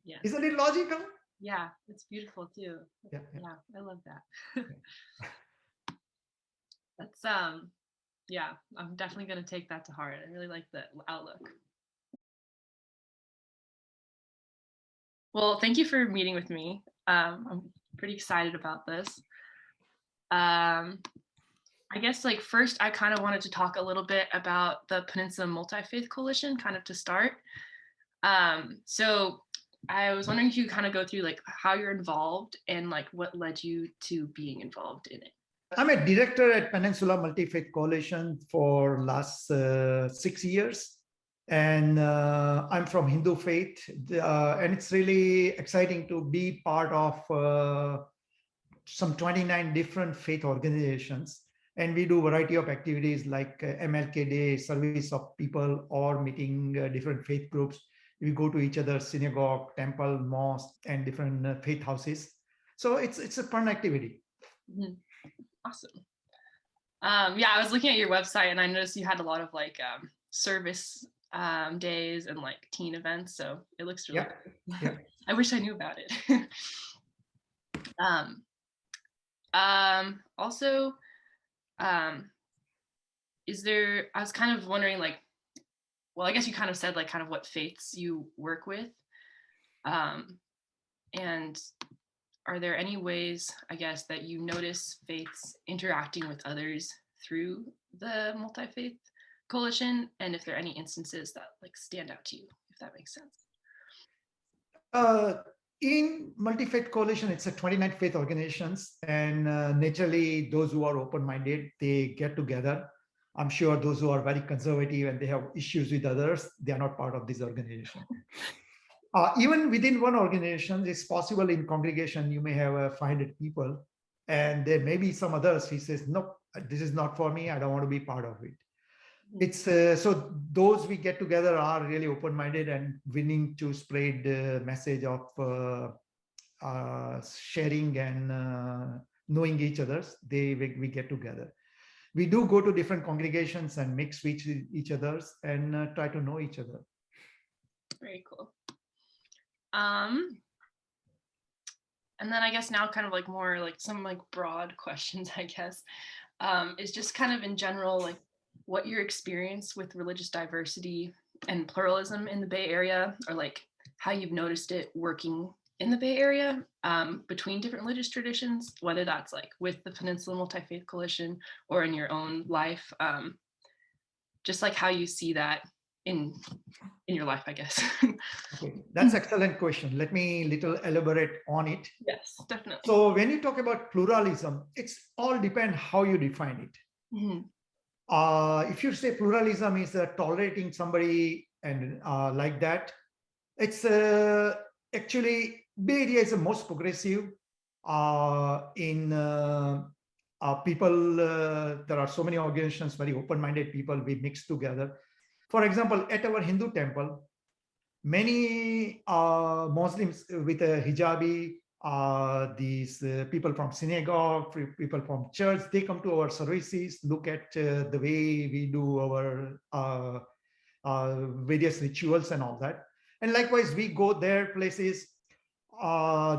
Yeah. Isn't it logical? Yeah, it's beautiful too. Yeah, yeah, I love that. That's yeah, I'm definitely going to take that to heart. I really like the outlook. Well, thank you for meeting with me. I'm pretty excited about this. I guess like first I kind of wanted to talk a little bit about the Peninsula Multi-Faith Coalition kind of to start. So I was wondering if you kind of go through like how you're involved and like what led you to being involved in it. I'm a director at Peninsula Multi-Faith Coalition for last 6 years. And I'm from Hindu faith. And it's really exciting to be part of some 29 different faith organizations. And we do a variety of activities like MLK Day, service of people, or meeting different faith groups. We go to each other's synagogue, temple, mosque, and different faith houses. So it's a fun activity. Mm-hmm. Awesome. Yeah, I was looking at your website and I noticed you had a lot of like service days and like teen events. So it looks really cool. Yeah. I wish I knew about it. Also, is there, I was kind of wondering like, well, I guess you kind of said like kind of what faiths you work with. And are there any ways, I guess, that you notice faiths interacting with others through the Multi-Faith Coalition? And if there are any instances that like stand out to you, if that makes sense. In Multi-Faith Coalition, it's a 29 faith organizations, and naturally those who are open-minded, they get together. I'm sure those who are very conservative and they have issues with others, they are not part of this organization. Even within one organization, it's possible in congregation, you may have 500 people, and there may be some others, he says, nope, this is not for me, I don't want to be part of it. It's so those we get together are really open-minded and willing to spread the message of sharing and knowing each other. We get together. We do go to different congregations and mix with each others and try to know each other. Very cool. And then I guess now kind of like more like some like broad questions, I guess, is just kind of in general, like what your experience with religious diversity and pluralism in the Bay Area, or like how you've noticed it working in the Bay Area between different religious traditions, whether that's like with the Peninsula Multi-Faith Coalition or in your own life, just like how you see that in your life, I guess. Okay, that's an excellent question. Let me little elaborate on it. Yes, definitely. So when you talk about pluralism, it's all depend how you define it. Mm-hmm. If you say pluralism is tolerating somebody and like that, it's actually Bay Area is the most progressive in people. There are so many organizations, very open-minded people. We mix together. For example, at our Hindu temple, many Muslims with a hijabi, these people from synagogue, people from church, they come to our services, look at the way we do our various rituals and all that. And likewise, we go there places.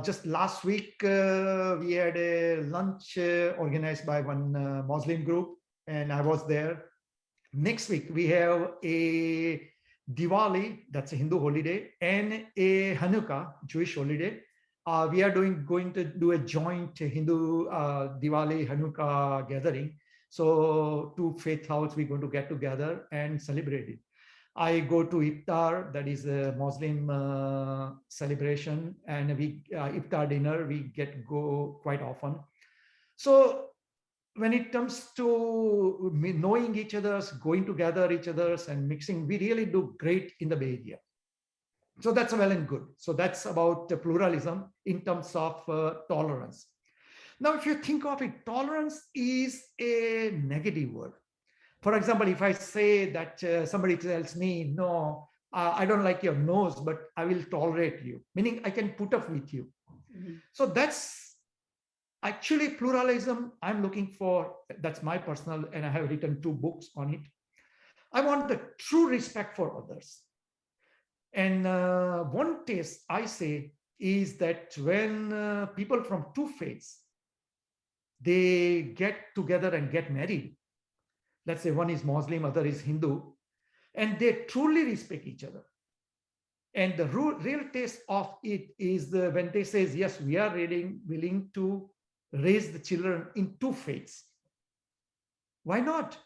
Just last week, we had a lunch organized by one Muslim group, and I was there. Next week, we have a Diwali, that's a Hindu holiday, and a Hanukkah, Jewish holiday. We are going to do a joint Hindu Diwali, Hanukkah gathering. So two faith houses, we're going to get together and celebrate it. I go to Iftar, that is a Muslim celebration, and we Iftar dinner, we go quite often. So when it comes to knowing each other's, going together each other's and mixing, we really do great in the Bay Area. So that's well and good. So that's about pluralism in terms of tolerance. Now, if you think of it, tolerance is a negative word. For example, if I say that somebody tells me, no, I don't like your nose, but I will tolerate you, meaning I can put up with you. Mm-hmm. So that's actually pluralism I'm looking for. That's my personal, and I have written 2 books on it. I want the true respect for others. And one test I say is that when people from two faiths, they get together and get married. Let's say one is Muslim, other is Hindu, and they truly respect each other. And the real test of it is when they say, yes, we are willing to raise the children in two faiths. Why not?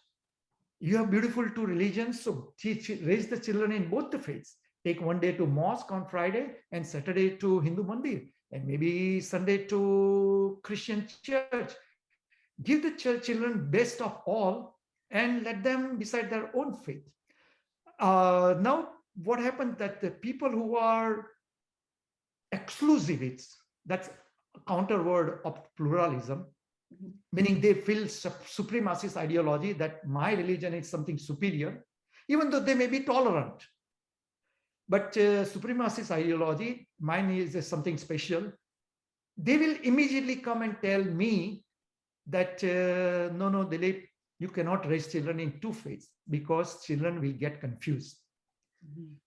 You have beautiful two religions, so raise the children in both the faiths. Take one day to mosque on Friday and Saturday to Hindu mandir, and maybe Sunday to Christian church. Give the children best of all and let them decide their own faith. Now, what happened that the people who are exclusivists, that's a counter word of pluralism, meaning they feel supremacist ideology that my religion is something superior, even though they may be tolerant. But supremacist ideology, mine is something special. They will immediately come and tell me that, no, Dilip, you cannot raise children in two faiths because children will get confused.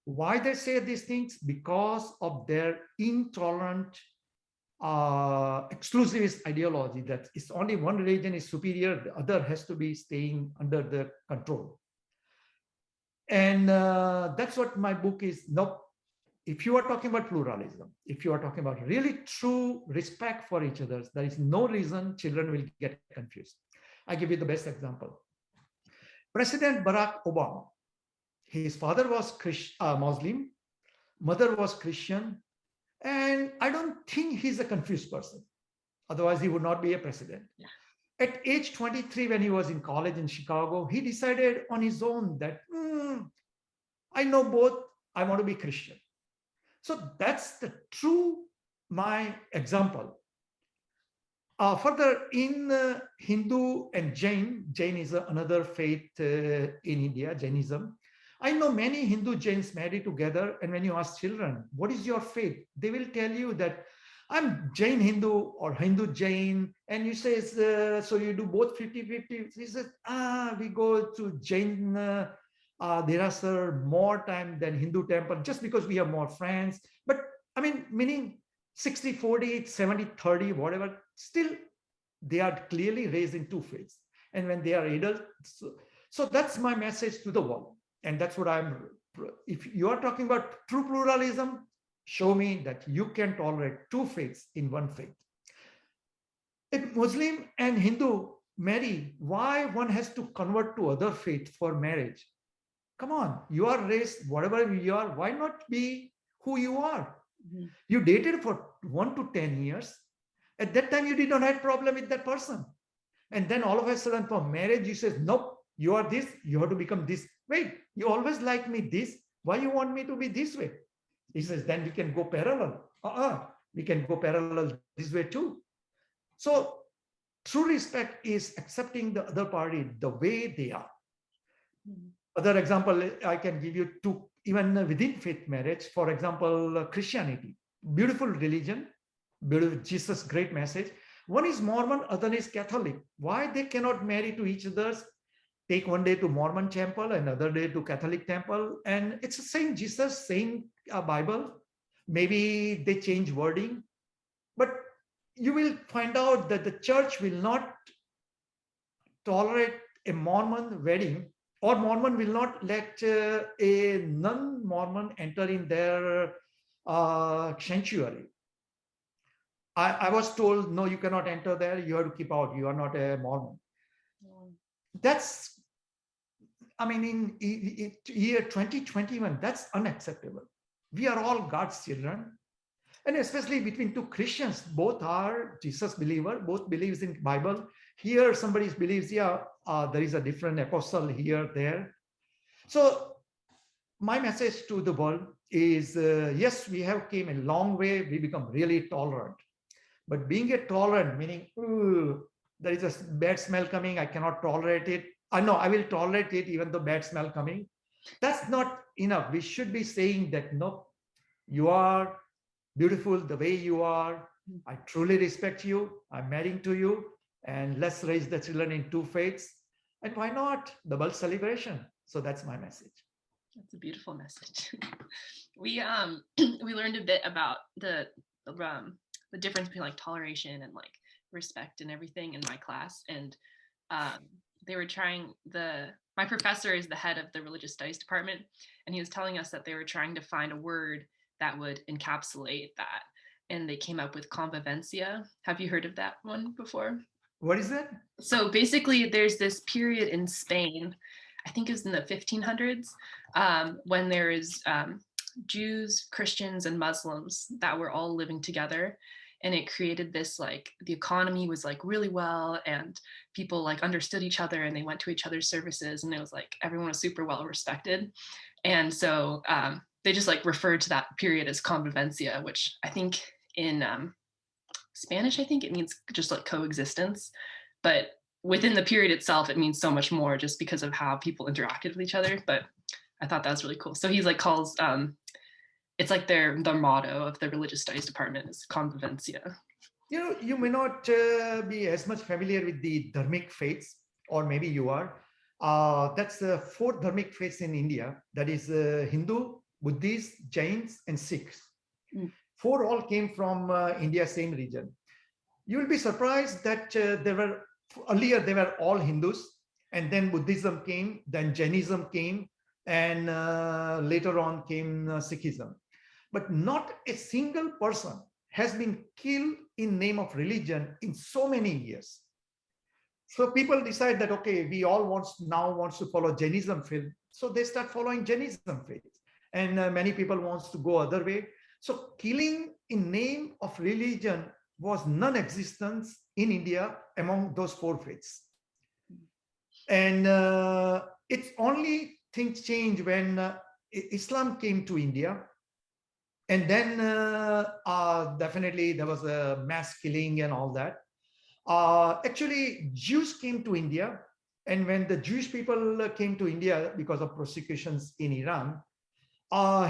Why they say these things? Because of their intolerant exclusivist ideology that it's only one religion is superior, the other has to be staying under the control. And that's what my book is. Nope. If you are talking about pluralism, if you are talking about really true respect for each other, there is no reason children will get confused. I give you the best example. President Barack Obama, his father was Muslim, mother was Christian, and I don't think he's a confused person. Otherwise, he would not be a president. Yeah. At age 23, when he was in college in Chicago, he decided on his own that, I know both, I want to be Christian. So that's the true, my example. Further, in Hindu and Jain is another faith in India, Jainism. I know many Hindu Jains marry together, and when you ask children, what is your faith? They will tell you that I'm Jain Hindu or Hindu Jain, and you say, so you do both 50-50. He says, we go to Jain Derasar more time than Hindu temple, just because we have more friends. But I mean, meaning 60-40, 70-30, whatever, still they are clearly raised in two faiths. And when they are adults, so that's my message to the world. And that's what if you are talking about true pluralism, show me that you can tolerate two faiths in one faith. If Muslim and Hindu marry, why one has to convert to other faith for marriage? Come on, you are raised, whatever you are, why not be who you are? You dated for 1 to 10 years. At that time, you did not have problem with that person. And then all of a sudden for marriage, you say, nope, you are this, you have to become this. Wait, you always like me this. Why you want me to be this way? He says, then we can go parallel. We can go parallel this way too. So true respect is accepting the other party the way they are. Other example, I can give you two, even within faith marriage. For example, Christianity, beautiful religion, beautiful Jesus, great message. One is Mormon, other is Catholic. Why they cannot marry to each other? Take one day to Mormon temple, another day to Catholic temple, and it's the same Jesus, same Bible. Maybe they change wording, but you will find out that the church will not tolerate a Mormon wedding, or Mormon will not let a non-Mormon enter in their sanctuary. I was told, no, you cannot enter there. You have to keep out. You are not a Mormon. That's, I mean, in year 2021, that's unacceptable. We are all God's children. And especially between two Christians, both are Jesus believer, both believes in Bible. Here, somebody believes, there is a different apostle here, there. So my message to the world is, yes, we have came a long way. We become really tolerant. But being a tolerant, meaning, there is a bad smell coming, I cannot tolerate it. I know I will tolerate it even though bad smell coming. That's not enough. We should be saying that, no, you are beautiful the way you are. I truly respect you. I'm marrying to you. And let's raise the children in two faiths. And why not? Double celebration. So that's my message. That's a beautiful message. we we learned a bit about the difference between like toleration and like respect and everything in my class, and they were trying my professor is the head of the religious studies department, and he was telling us that they were trying to find a word that would encapsulate that, and they came up with convivencia. Have you heard of that one before? What is that? So basically there's this period in Spain, I think it was in the 1500s, when there is Jews, Christians, and Muslims that were all living together. And it created this, like, the economy was like really well, and people like understood each other, and they went to each other's services, and it was like everyone was super well respected. And so they just like referred to that period as convivencia, which I think in Spanish, I think it means just like coexistence. But within the period itself, it means so much more just because of how people interacted with each other. But I thought that was really cool. So he's like calls, it's like their motto of the religious studies department is convivencia. You know, you may not be as much familiar with the dharmic faiths, or maybe you are. That's the 4 dharmic faiths in India. That is Hindu, Buddhist, Jains, and Sikhs. 4 all came from India, same region. You will be surprised that earlier they were all Hindus, and then Buddhism came, then Jainism came, and later on came Sikhism. But not a single person has been killed in name of religion in so many years. So people decide that, okay, we all want to follow Jainism faith. So they start following Jainism faith. And many people wants to go other way. So killing in name of religion was non-existent in India among those 4 faiths. And it's only things changed when Islam came to India. And then definitely there was a mass killing and all that. Actually, Jews came to India. And when the Jewish people came to India because of persecutions in Iran,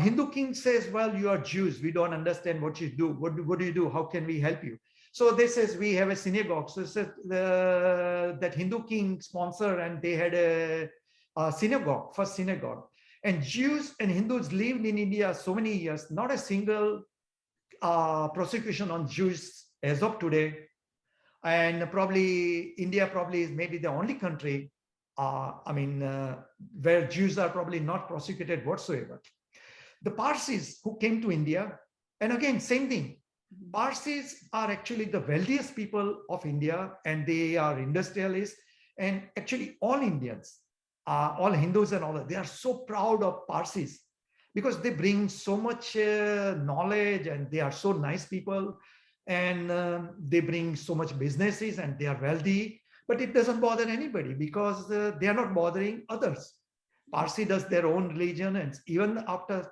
Hindu king says, well, you are Jews. We don't understand what you do. What do you do? How can we help you? So they says, we have a synagogue. So that Hindu king sponsor, and they had a synagogue, first synagogue. And Jews and Hindus lived in India so many years, not a single prosecution on Jews as of today. And probably India is maybe the only country, where Jews are probably not prosecuted whatsoever. The Parsis who came to India, and again, same thing. Parsis are actually the wealthiest people of India, and they are industrialists, and actually all Indians, all Hindus and all that, they are so proud of Parsis because they bring so much knowledge, and they are so nice people, and they bring so much businesses, and they are wealthy, but it doesn't bother anybody because they are not bothering others. Parsi does their own religion, and even after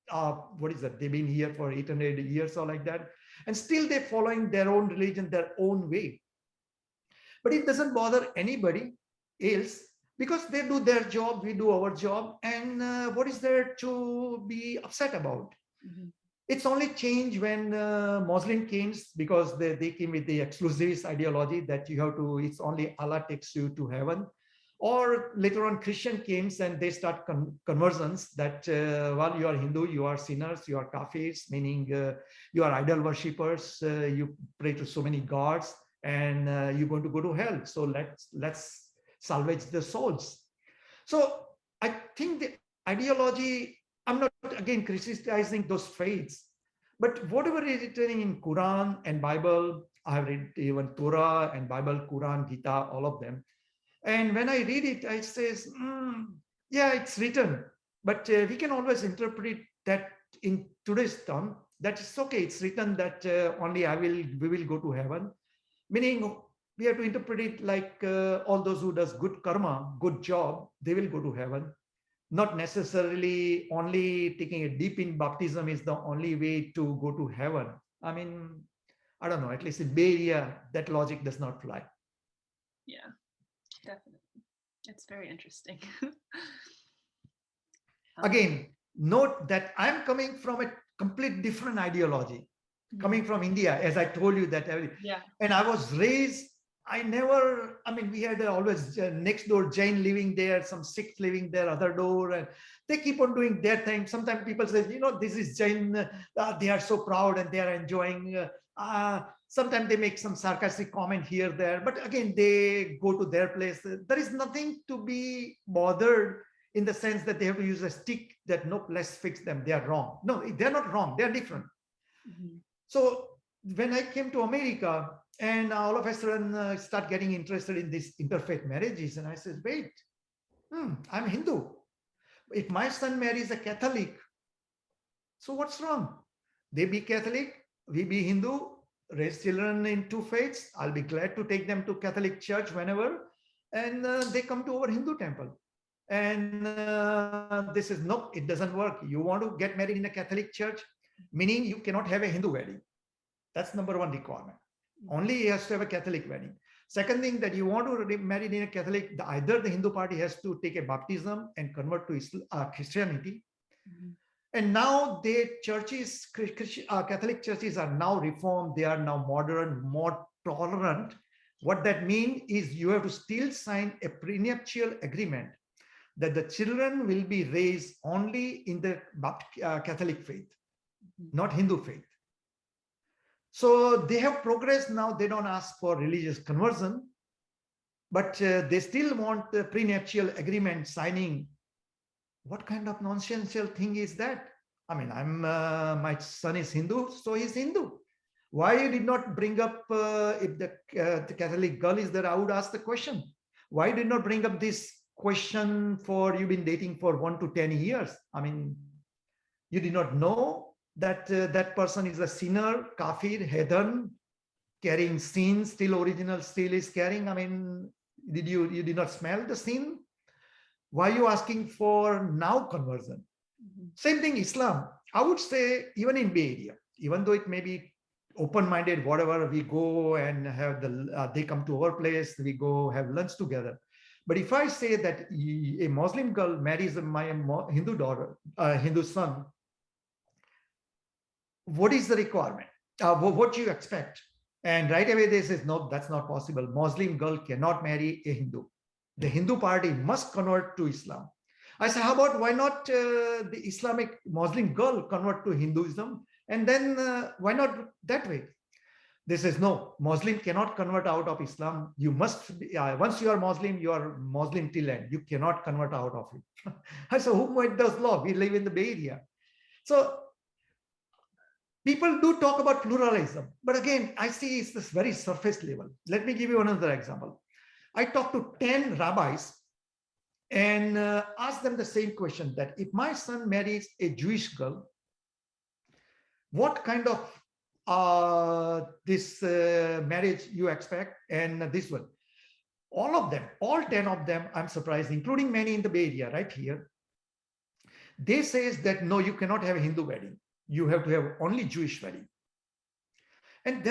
they've been here for 800 years or like that, and still they're following their own religion, their own way. But it doesn't bother anybody else because they do their job, we do our job, and what is there to be upset about? It's only changed when Muslim came, because they came with the exclusivist ideology that it's only Allah takes you to heaven. Or later on, Christian came and they start conversions that, well, you are Hindu, you are sinners, you are kafirs, meaning you are idol worshippers, you pray to so many gods, and you're going to go to hell. So let's salvage the souls. So I think the ideology, I'm not again criticizing those faiths, but whatever is written in Quran and Bible, I have read even Torah and Bible, Quran, Gita, all of them. And when I read it, I says, yeah, it's written, but we can always interpret that in today's term. That is okay. It's written that only we will go to heaven, meaning we have to interpret it like all those who does good karma, good job, they will go to heaven. Not necessarily only taking a dip in baptism is the only way to go to heaven. I mean, I don't know, at least in Bay Area, that logic does not fly. Yeah, definitely. It's very interesting. Again, note that I'm coming from a complete different ideology, coming from India, as I told you that. Yeah. And I was raised I never, I mean, we had always next door Jain living there, some Sikhs living there, other door, and they keep on doing their thing. Sometimes people say, this is Jain, they are so proud and they are enjoying. Sometimes they make some sarcastic comment here, there, but again, they go to their place. There is nothing to be bothered in the sense that they have to use a stick that, nope, let's fix them. They are wrong. No, they're not wrong. They're different. Mm-hmm. So when I came to America, and all of a sudden start getting interested in these interfaith marriages. And I said, wait, I'm Hindu. If my son marries a Catholic, so what's wrong? They be Catholic, we be Hindu, raise children in two faiths. I'll be glad to take them to Catholic church whenever. And they come to our Hindu temple. And this is, nope, it doesn't work. You want to get married in a Catholic church, meaning you cannot have a Hindu wedding. That's number one requirement. Only he has to have a Catholic wedding. Second thing, that you want to marry in a Catholic, either the Hindu party has to take a baptism and convert to Christianity. Mm-hmm. And now the churches, Catholic churches are now reformed. They are now modern, more tolerant. What that means is you have to still sign a prenuptial agreement that the children will be raised only in the Catholic faith, not Hindu faith. So they have progressed now. They don't ask for religious conversion, but they still want the prenuptial agreement signing. What kind of nonsensical thing is that? I mean, my son is Hindu, so he's Hindu. Why you did not bring up, if the Catholic girl is there, I would ask the question. Why did not bring up this question for you've been dating for 1 to 10 years? I mean, you did not know that that person is a sinner, kafir, heathen, carrying sin, still original, still is carrying. I mean, you did not smell the sin? Why are you asking for now conversion? Mm-hmm. Same thing, Islam. I would say even in Bay Area, even though it may be open-minded, whatever, we go and have they come to our place, we go have lunch together. But if I say that a Muslim girl marries my Hindu daughter, Hindu son, what is the requirement? What do you expect? And right away they say, no, that's not possible. Muslim girl cannot marry a Hindu. The Hindu party must convert to Islam. I say, how about why not the Islamic Muslim girl convert to Hinduism? And then why not that way? They says, no, Muslim cannot convert out of Islam. You must be, once you are Muslim till end. You cannot convert out of it. I said, who made those law? We live in the Bay Area. So people do talk about pluralism, but again, I see it's this very surface level. Let me give you another example. I talked to 10 rabbis and asked them the same question, that if my son marries a Jewish girl, what kind of this marriage you expect? And this one, all of them, all 10 of them, I'm surprised, including many in the Bay Area right here, they says that no, you cannot have a Hindu wedding. You have to have only Jewish wedding. And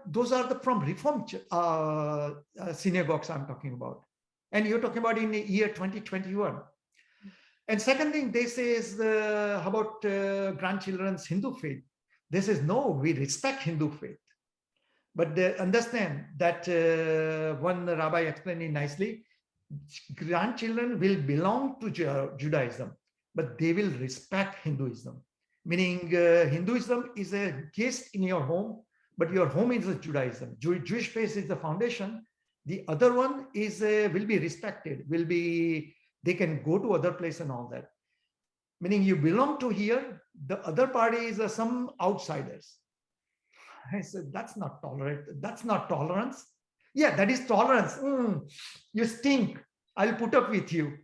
those are from Reformed synagogues I'm talking about. And you're talking about in the year 2021. And second thing they say is, how about grandchildren's Hindu faith? They says, no, we respect Hindu faith. But they understand that one rabbi explained it nicely, grandchildren will belong to Judaism, but they will respect Hinduism. Meaning Hinduism is a guest in your home, but your home is a Judaism. Jewish faith is the foundation. The other one is will be respected, they can go to other place and all that. Meaning you belong to here, the other party is some outsiders. I said, that's not tolerant. That's not tolerance. Yeah, that is tolerance. You stink. I'll put up with you.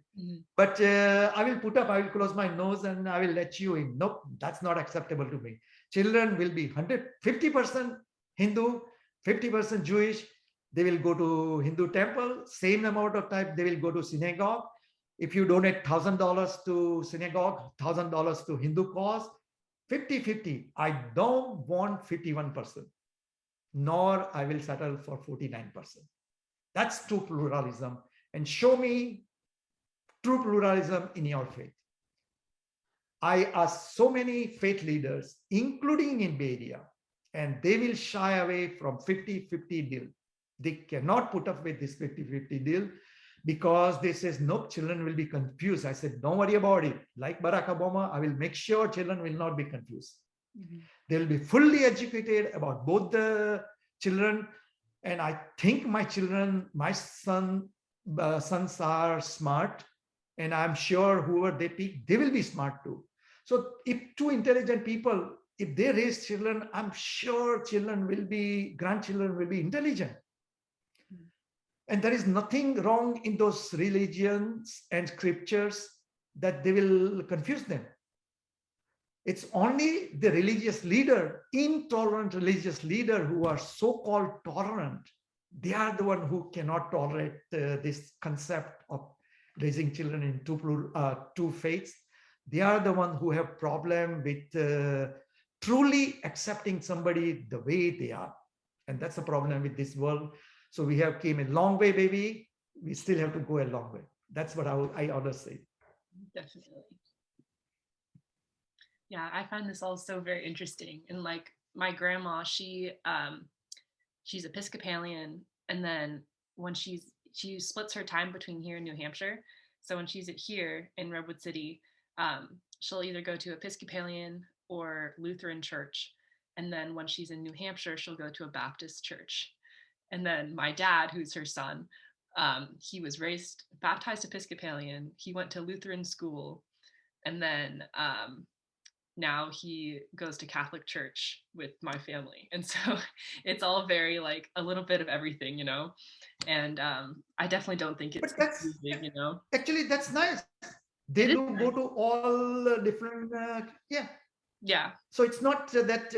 But I will close my nose and I will let you in. Nope, that's not acceptable to me. Children will be 50% Hindu, 50% Jewish. They will go to Hindu temple, same amount of time they will go to synagogue. If you donate $1,000 to synagogue, $1,000 to Hindu cause, 50-50. I don't want 51%, nor I will settle for 49%. That's true pluralism. And show me true pluralism in your faith. I ask so many faith leaders, including in Bay Area, and they will shy away from 50-50 deal. They cannot put up with this 50-50 deal because they says, no, children will be confused. I said, don't worry about it. Like Barack Obama, I will make sure children will not be confused. They will be fully educated about both the children. And I think my children, my sons are smart. And I'm sure whoever they pick, they will be smart too. So if two intelligent people, if they raise children, I'm sure grandchildren will be intelligent. And there is nothing wrong in those religions and scriptures that they will confuse them. It's only the religious leader, intolerant religious leader who are so-called tolerant. They are the one who cannot tolerate this concept of raising children in two faiths. They are the one who have problem with truly accepting somebody the way they are. And that's the problem with this world. So we have came a long way, baby. We still have to go a long way. That's what I ought to say. Definitely. Yeah, I find this all so very interesting. And like my grandma, she's Episcopalian, and then when she splits her time between here and New Hampshire. So when she's here in Redwood City, she'll either go to Episcopalian or Lutheran church. And then when she's in New Hampshire, she'll go to a Baptist church. And then my dad, who's her son, he was baptized Episcopalian. He went to Lutheran school. And then now he goes to Catholic church with my family. And so it's all very like a little bit of everything, And I definitely don't think it's confusing, Actually, that's nice. They do go to all different, yeah. Yeah. So it's not that,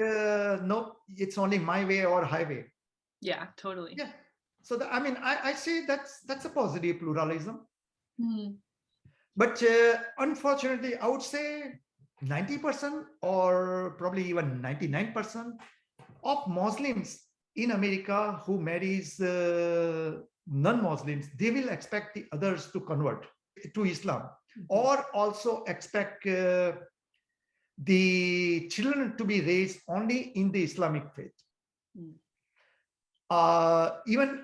no, it's only my way or highway. Yeah, totally. Yeah. So I say that's a positive pluralism. Mm-hmm. But unfortunately, I would say 90% or probably even 99% of Muslims in America who marries non-Muslims, they will expect the others to convert to Islam, or also expect the children to be raised only in the Islamic faith. Even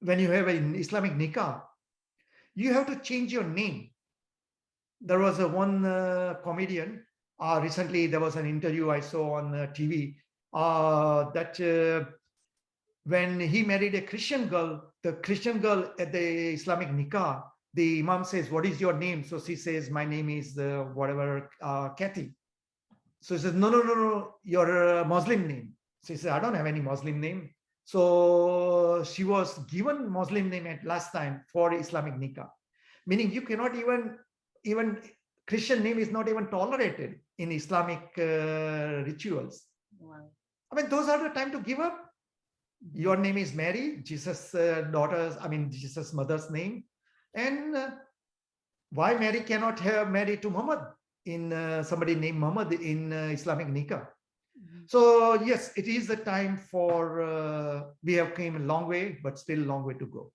when you have an Islamic nikah, you have to change your name. There was one comedian, recently there was an interview I saw on TV, that when he married a Christian girl, the Christian girl at the Islamic nikah, the imam says, what is your name? So she says, my name is Kathy. So he says, no, your Muslim name. So he said, I don't have any Muslim name. So she was given Muslim name at last time for Islamic nikah, meaning you cannot even Christian name is not even tolerated in Islamic rituals. Wow. Those are the time to give up. Your name is Mary, Jesus' Jesus' mother's name. And why Mary cannot have married to Muhammad in somebody named Muhammad in Islamic nikah? So yes, it is the time for, we have came a long way, but still a long way to go.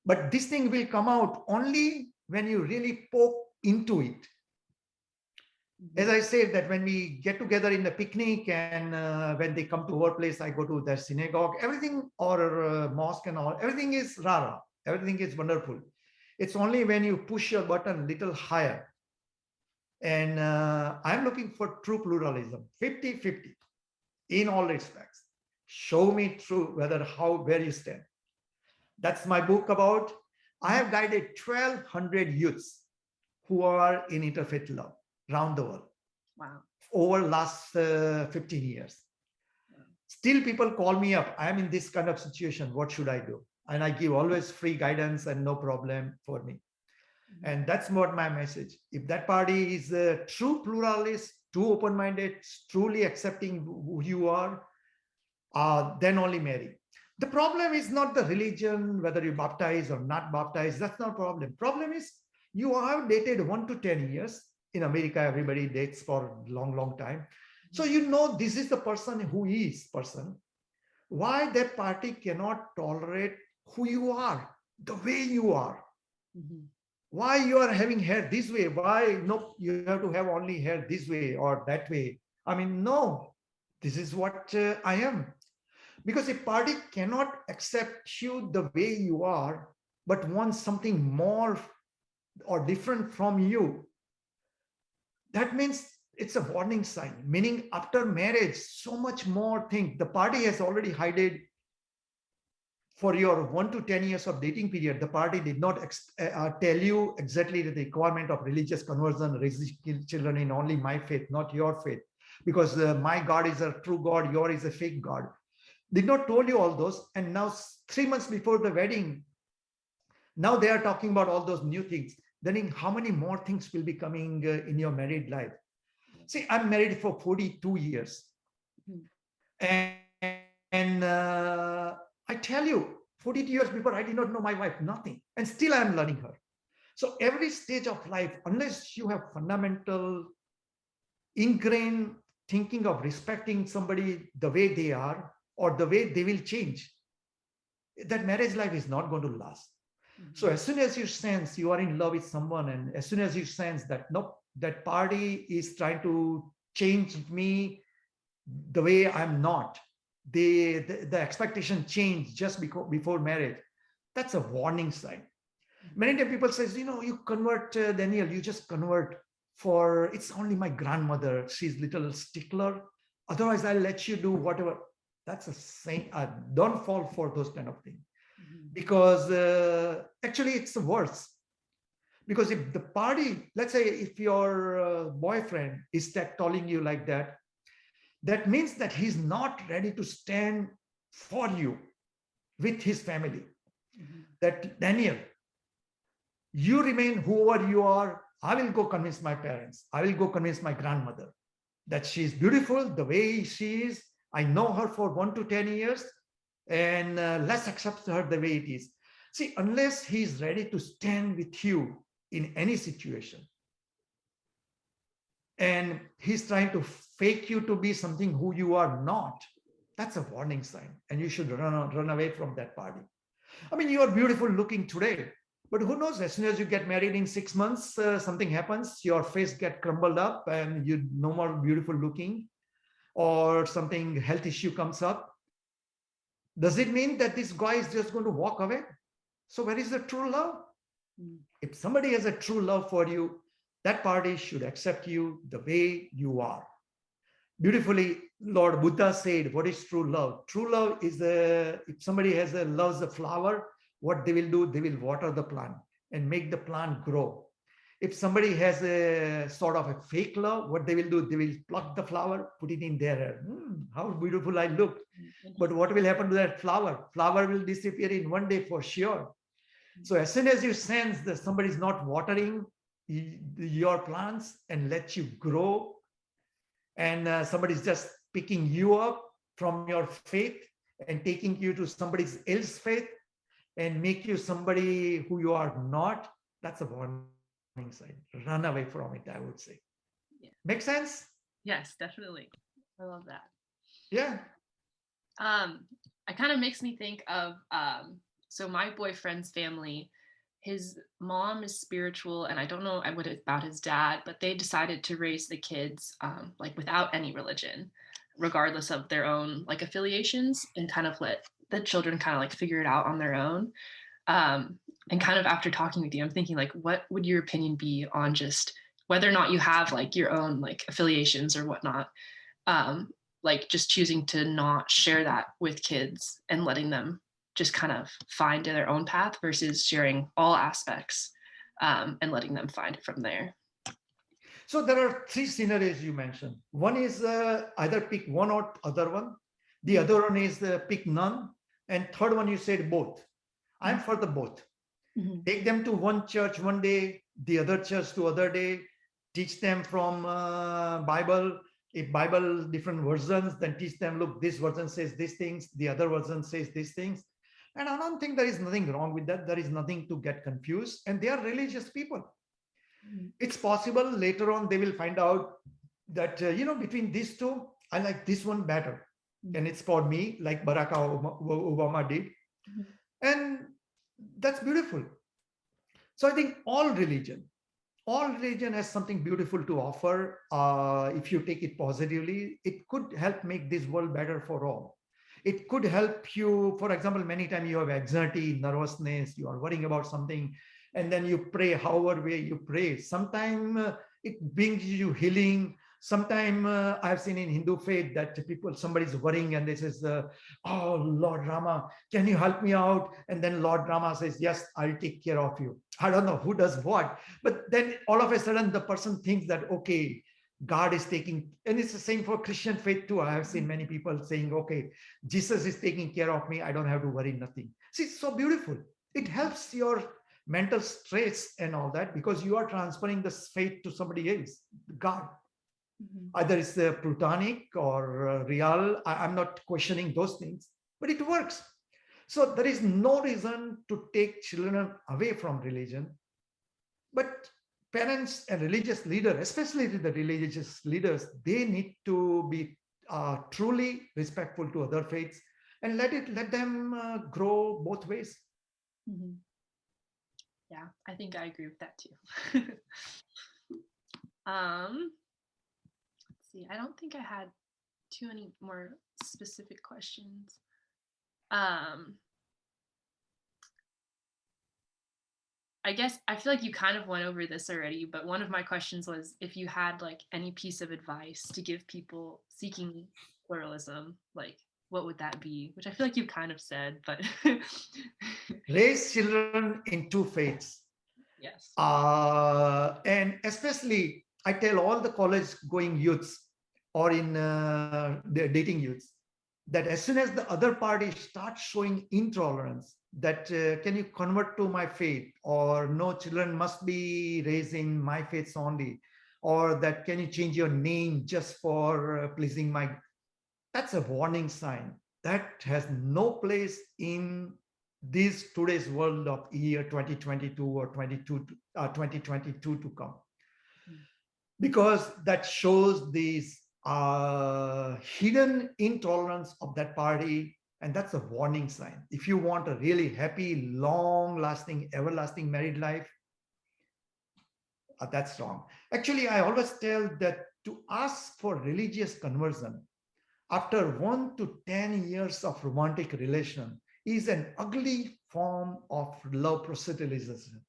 But this thing will come out only when you really poke into it. As I said, that when we get together in the picnic and when they come to our place, I go to their synagogue, everything, or mosque and all, everything is rara, everything is wonderful. It's only when you push your button a little higher. And I'm looking for true pluralism, 50-50 in all respects. Show me through where you stand. That's my book about. I have guided 1,200 youths who are in interfaith love around the world. Wow. Over last 15 years. Wow. Still people call me up. I'm in this kind of situation. What should I do? And I give always free guidance and no problem for me. And that's what my message. If that party is a true pluralist, true open-minded, truly accepting who you are, then only marry. The problem is not the religion, whether you baptize or not baptize. That's not a problem. Problem is you have dated 1 to 10 years. In America, everybody dates for a long, long time. So you know this is the person who is person. Why that party cannot tolerate who you are, the way you are. Mm-hmm. Why you are having hair this way? Why no, you have to have only hair this way or that way? No, this is what I am. Because a party cannot accept you the way you are, but wants something more or different from you. That means it's a warning sign, meaning after marriage, so much more things. The party has already hidden for your 1 to 10 years of dating period. The party did not tell you exactly the requirement of religious conversion, raising children in only my faith, not your faith. Because my God is a true God, yours is a fake God. Did not told you all those. And now 3 months before the wedding, now they are talking about all those new things. Then how many more things will be coming in your married life? See, I'm married for 42 years. And I tell you, 42 years before, I did not know my wife, nothing. And still I am learning her. So every stage of life, unless you have fundamental, ingrained thinking of respecting somebody the way they are or the way they will change, that marriage life is not going to last. So as soon as you sense you are in love with someone, and as soon as you sense that, nope, that party is trying to change me the way I'm not, the expectation change just before marriage, that's a warning sign. Many times people says, you convert, Daniel, you just convert for, it's only my grandmother, she's little stickler, otherwise I'll let you do whatever. That's a saying. Don't fall for those kind of things. Because actually it's worse. Because if the party, let's say if your boyfriend is telling you like that, that means that he's not ready to stand for you with his family. That, Daniel, you remain whoever you are. I will go convince my parents. I will go convince my grandmother that she's beautiful the way she is. I know her for 1 to 10 years. And let's accept her the way it is. See, unless he's ready to stand with you in any situation, and he's trying to fake you to be something who you are not, that's a warning sign. And you should run away from that party. I mean, you are beautiful looking today, but who knows, as soon as you get married in 6 months, something happens, your face get crumbled up and you no more beautiful looking, or something health issue comes up. Does it mean that this guy is just going to walk away? So where is the true love? If somebody has a true love for you, that party should accept you the way you are. Beautifully, Lord Buddha said, what is true love? True love is if somebody loves a flower, what they will do, they will water the plant and make the plant grow. If somebody has a sort of a fake love, what they will do, they will pluck the flower, put it in their hair. How beautiful I look. But what will happen to that flower? Flower will disappear in one day for sure. So as soon as you sense that somebody is not watering your plants and let you grow, and somebody is just picking you up from your faith and taking you to somebody else's faith and make you somebody who you are not, that's a warning sign. Run away from it, I would say. Yeah. Make sense? Yes, definitely. I love that. Yeah. It kind of makes me think of, so my boyfriend's family, his mom is spiritual, and I don't know about his dad, but they decided to raise the kids like without any religion, regardless of their own like affiliations, and kind of let the children kind of like figure it out on their own. And kind of after talking with you, I'm thinking like, what would your opinion be on just whether or not you have like your own like affiliations or whatnot, like just choosing to not share that with kids and letting them just kind of find their own path versus sharing all aspects and letting them find it from there. So there are 3 scenarios you mentioned. One is either pick one or other one. The other one is pick none. And third one, you said both. I'm for the both. Take them to one church one day, the other church to other day, teach them from Bible. If Bible different versions, then teach them, look, this version says these things, the other version says these things. And I don't think there is nothing wrong with that. There is nothing to get confused. And they are religious people. It's possible later on they will find out that, between these two, I like this one better. And it's for me, like Barack Obama did. And that's beautiful. So I think all religion has something beautiful to offer. If you take it positively, it could help make this world better for all. It could help you. For example, many times you have anxiety, nervousness, you are worrying about something, and then you pray, however way you pray. Sometimes it brings you healing. Sometimes I've seen in Hindu faith that people, somebody's worrying and they says, oh, Lord Rama, can you help me out? And then Lord Rama says, yes, I'll take care of you. I don't know who does what, but then all of a sudden the person thinks that, okay, God is taking, and it's the same for Christian faith too. I have seen many people saying, okay, Jesus is taking care of me. I don't have to worry nothing. See, it's so beautiful. It helps your mental stress and all that because you are transferring the faith to somebody else, God. Either it's Plutonic or real. I'm not questioning those things, but it works. So there is no reason to take children away from religion. But parents and religious leaders, especially the religious leaders, they need to be truly respectful to other faiths and let them grow both ways. Yeah, I think I agree with that too. Let's see. I don't think I had too many more specific questions. I guess I feel like you kind of went over this already, but one of my questions was if you had like any piece of advice to give people seeking pluralism, like what would that be? Which I feel like you kind of said, but raise children in two faiths. Yes. And especially, I tell all the college going youths or in the dating youths that as soon as the other party starts showing intolerance, that can you convert to my faith, or no, children must be raised in my faiths only, or that can you change your name just for pleasing my, that's a warning sign. That has no place in this today's world of year 2022 or 2022 to come, because that shows these hidden intolerance of that party, and that's a warning sign. If you want a really happy, long-lasting, everlasting married life, that's wrong. Actually, I always tell that to ask for religious conversion after 1 to 10 years of romantic relation is an ugly form of love proselytization.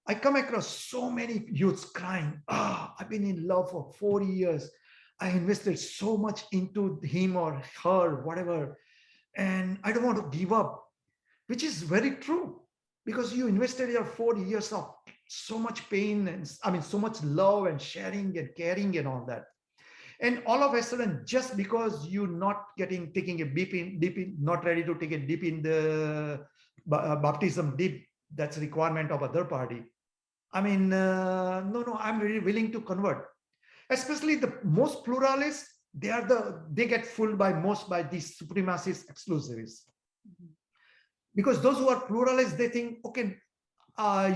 I come across so many youths crying, I've been in love for 4 years. I invested so much into him or her, whatever, and I don't want to give up, which is very true because you invested your 4 years of so much pain and so much love and sharing and caring and all that. And all of a sudden, just because you're not taking a deep in, not ready to take a dip in the baptism dip, that's a requirement of other party. No, I'm really willing to convert. Especially the most pluralists, they get fooled by these supremacist exclusivists. Because those who are pluralists, they think, okay,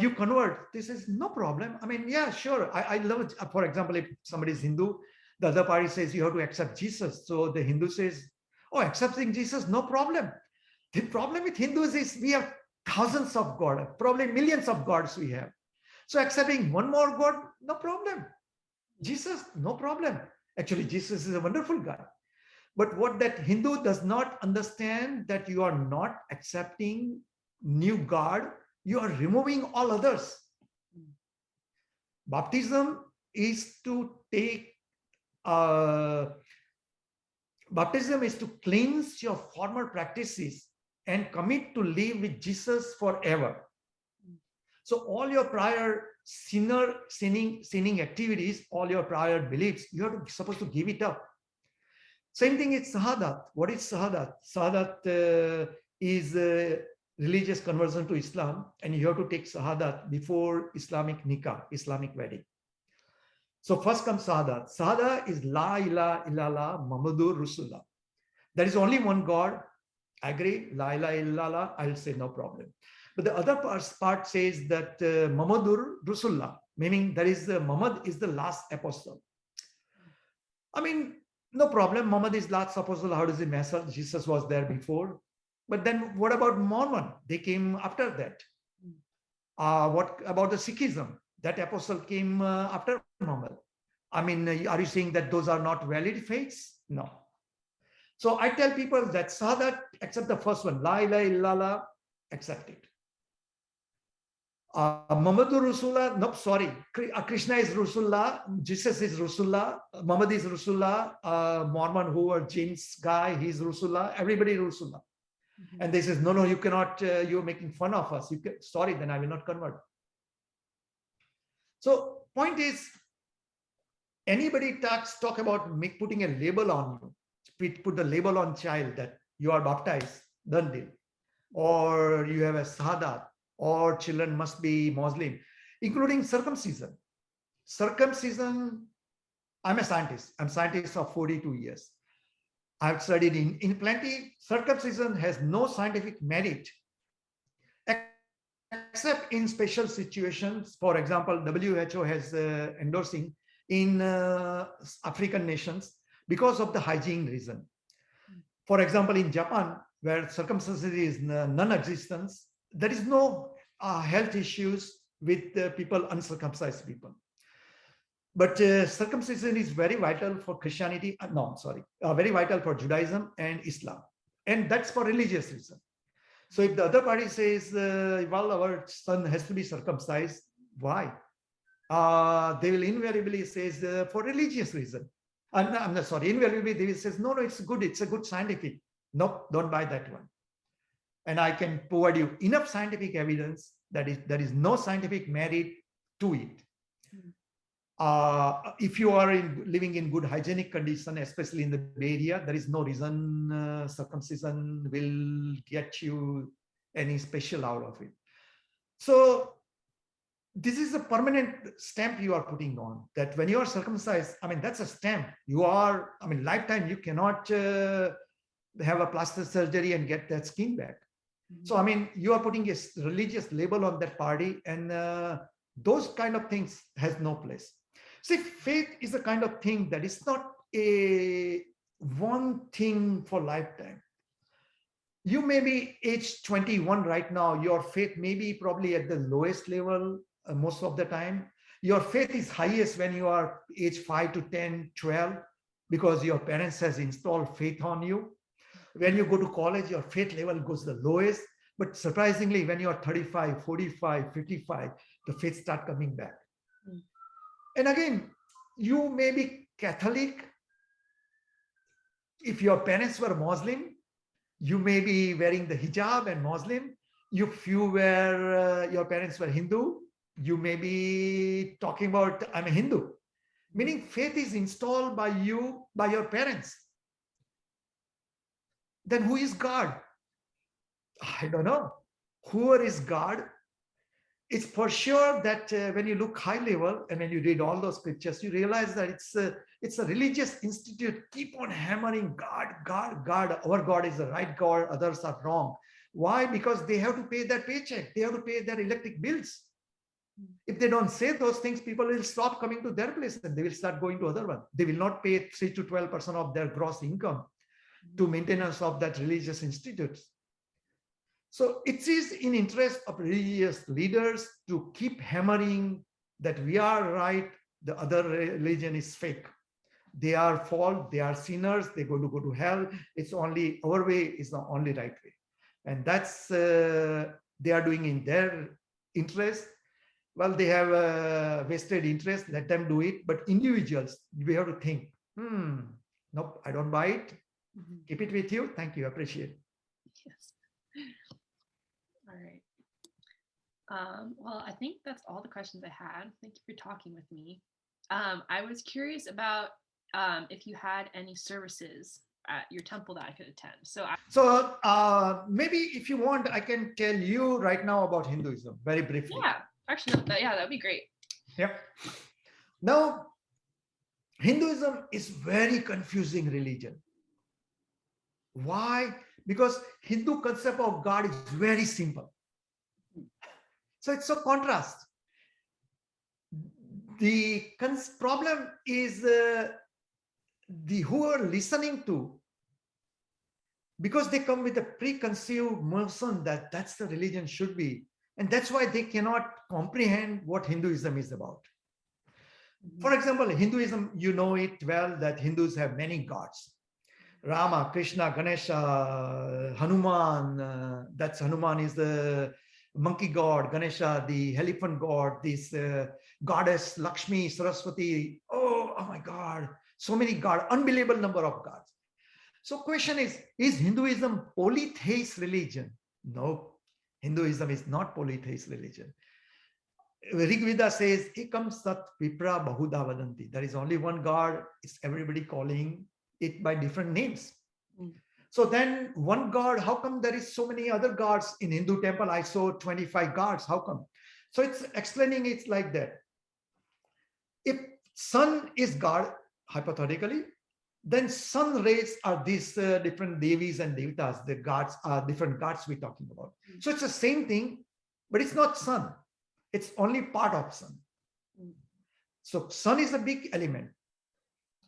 you convert. This is no problem. Yeah, sure. I love it. For example, if somebody is Hindu, the other party says you have to accept Jesus. So the Hindu says, oh, accepting Jesus, no problem. The problem with Hindus is we have thousands of gods, probably millions of gods we have. So accepting one more God, no problem. Jesus, no problem. Actually, Jesus is a wonderful God. But what that Hindu does not understand, that you are not accepting new God, you are removing all others. Baptism is to cleanse your former practices and commit to live with Jesus forever. So all your prior sinning activities, all your prior beliefs, you are supposed to give it up. Same thing is Shahadat. What is Shahadat? Shahadat is religious conversion to Islam, and you have to take Shahadat before Islamic nikah, Islamic wedding. So first comes Shahadat. Shahadat is La ilaha illallah Muhammadur Rasulullah. There is only one God. I agree. La ilaha illallah. I'll say no problem. But the other part says that Muhammadur Rasulullah, meaning there is Muhammad is the last apostle. No problem. Muhammad is last apostle. How does it matter? Jesus was there before. But then what about Mormon? They came after that. What about the Sikhism? That apostle came after Muhammad. Are you saying that those are not valid faiths? No. So I tell people that Sahadat, accept the first one, La ilaha illallah, accept it. Muhammadu Rasulullah, no, sorry, Krishna is Rasulullah, Jesus is Rasulullah, Muhammad is Rasulullah, Mormon, who are James guy, he's Rasulullah, everybody Rasulullah. And they says, no, you cannot, you're making fun of us. Sorry, then I will not convert. So point is, anybody talk about putting a label on you, put the label on child that you are baptized, done deal, or you have a sahadat, or children must be Muslim, including circumcision. Circumcision, I'm a scientist. I'm a scientist of 42 years. I've studied in plenty. Circumcision has no scientific merit, except in special situations. For example, WHO has endorsing in African nations because of the hygiene reason. For example, in Japan, where circumcision is non-existent, there is no health issues with people, uncircumcised people. But circumcision is very vital for Christianity. Very vital for Judaism and Islam. And that's for religious reason. So if the other party says, well, our son has to be circumcised, why? They will invariably say for religious reason. I'm not sorry, invariably they will say, no, it's good. It's a good scientific. Nope, don't buy that one. And I can provide you enough scientific evidence that there is no scientific merit to it. If you are living in good hygienic condition, especially in the Bay Area, there is no reason circumcision will get you any special out of it. So this is a permanent stamp you are putting on, that when you are circumcised, I mean, that's a stamp. You are, I mean, lifetime, you cannot have a plastic surgery and get that skin back. So, I mean, you are putting a religious label on that party, and those kind of things has no place. See, faith is a kind of thing that is not a one thing for lifetime. You may be age 21 right now. Your faith may be probably at the lowest level most of the time. Your faith is highest when you are age 5 to 10, 12, because your parents has installed faith on you. When you go to college, your faith level goes the lowest. But surprisingly, when you are 35, 45, 55, the faith start coming back. And again, you may be Catholic. If your parents were Muslim, you may be wearing the hijab and Muslim. If you were, your parents were Hindu, you may be talking about, I'm a Hindu. Meaning faith is installed by you, by your parents. Then who is God? I don't know. Whoever is God, it's for sure that when you look high level and when you read all those scriptures, you realize that it's a religious institute. Keep on hammering God, God, God. Our God is the right God, others are wrong. Why? Because they have to pay their paycheck. They have to pay their electric bills. If they don't say those things, people will stop coming to their place and they will start going to other one. They will not pay 3 to 12% of their gross income to maintenance of that religious institutes. So it is in interest of religious leaders to keep hammering that we are right, the other religion is fake. They are false, they are sinners, they're going to go to hell. It's only our way is the only right way. And that's, they are doing in their interest. Well, they have a vested interest, let them do it. But individuals, we have to think, nope, I don't buy it. Keep it with you. Thank you. Appreciate it. Yes. All right. Well, I think that's all the questions I had. Thank you for talking with me. I was curious about if you had any services at your temple that I could attend. So maybe if you want, I can tell you right now about Hinduism very briefly. Yeah, actually, yeah, that'd be great. Yep. Now, Hinduism is very confusing religion. Why? Because Hindu concept of God is very simple. So it's a contrast. The problem is the who are listening to, because they come with a preconceived notion that that's the religion should be. And that's why they cannot comprehend what Hinduism is about. For example, Hinduism, you know it well, that Hindus have many gods. Rama, Krishna, Ganesha, Hanuman. That's Hanuman is the monkey god, Ganesha, the elephant god, this goddess Lakshmi, Saraswati. Oh my God, so many gods, unbelievable number of gods. So question is Hinduism polytheist religion? No, Hinduism is not polytheist religion. Rigveda says, Ekam Sat Vipra Bahuda Vadanti. There is only one God. It's everybody calling it by different names. So then one God, how come there is so many other gods in Hindu temple? I saw 25 gods. How come? So it's explaining it's like that. If sun is God, hypothetically, then sun rays are these different devis and devatas. The gods are different gods we're talking about. So it's the same thing, but it's not sun. It's only part of sun. So sun is a big element.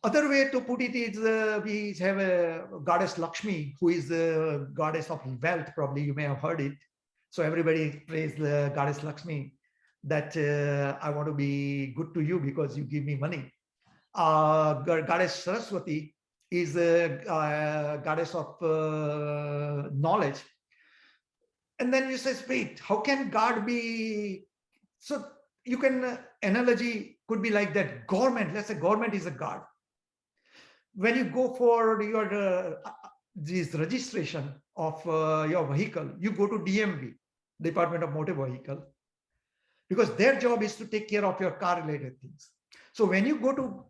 Other way to put it is we have a goddess Lakshmi, who is the goddess of wealth. Probably you may have heard it. So everybody praise the goddess Lakshmi that I want to be good to you because you give me money. Goddess Saraswati is a goddess of knowledge. And then you say, wait, how can God be? So you can, analogy could be like that. Government, let's say government is a God. When you go for your this registration of your vehicle, you go to DMV, Department of Motor Vehicle, because their job is to take care of your car related things. So when you go to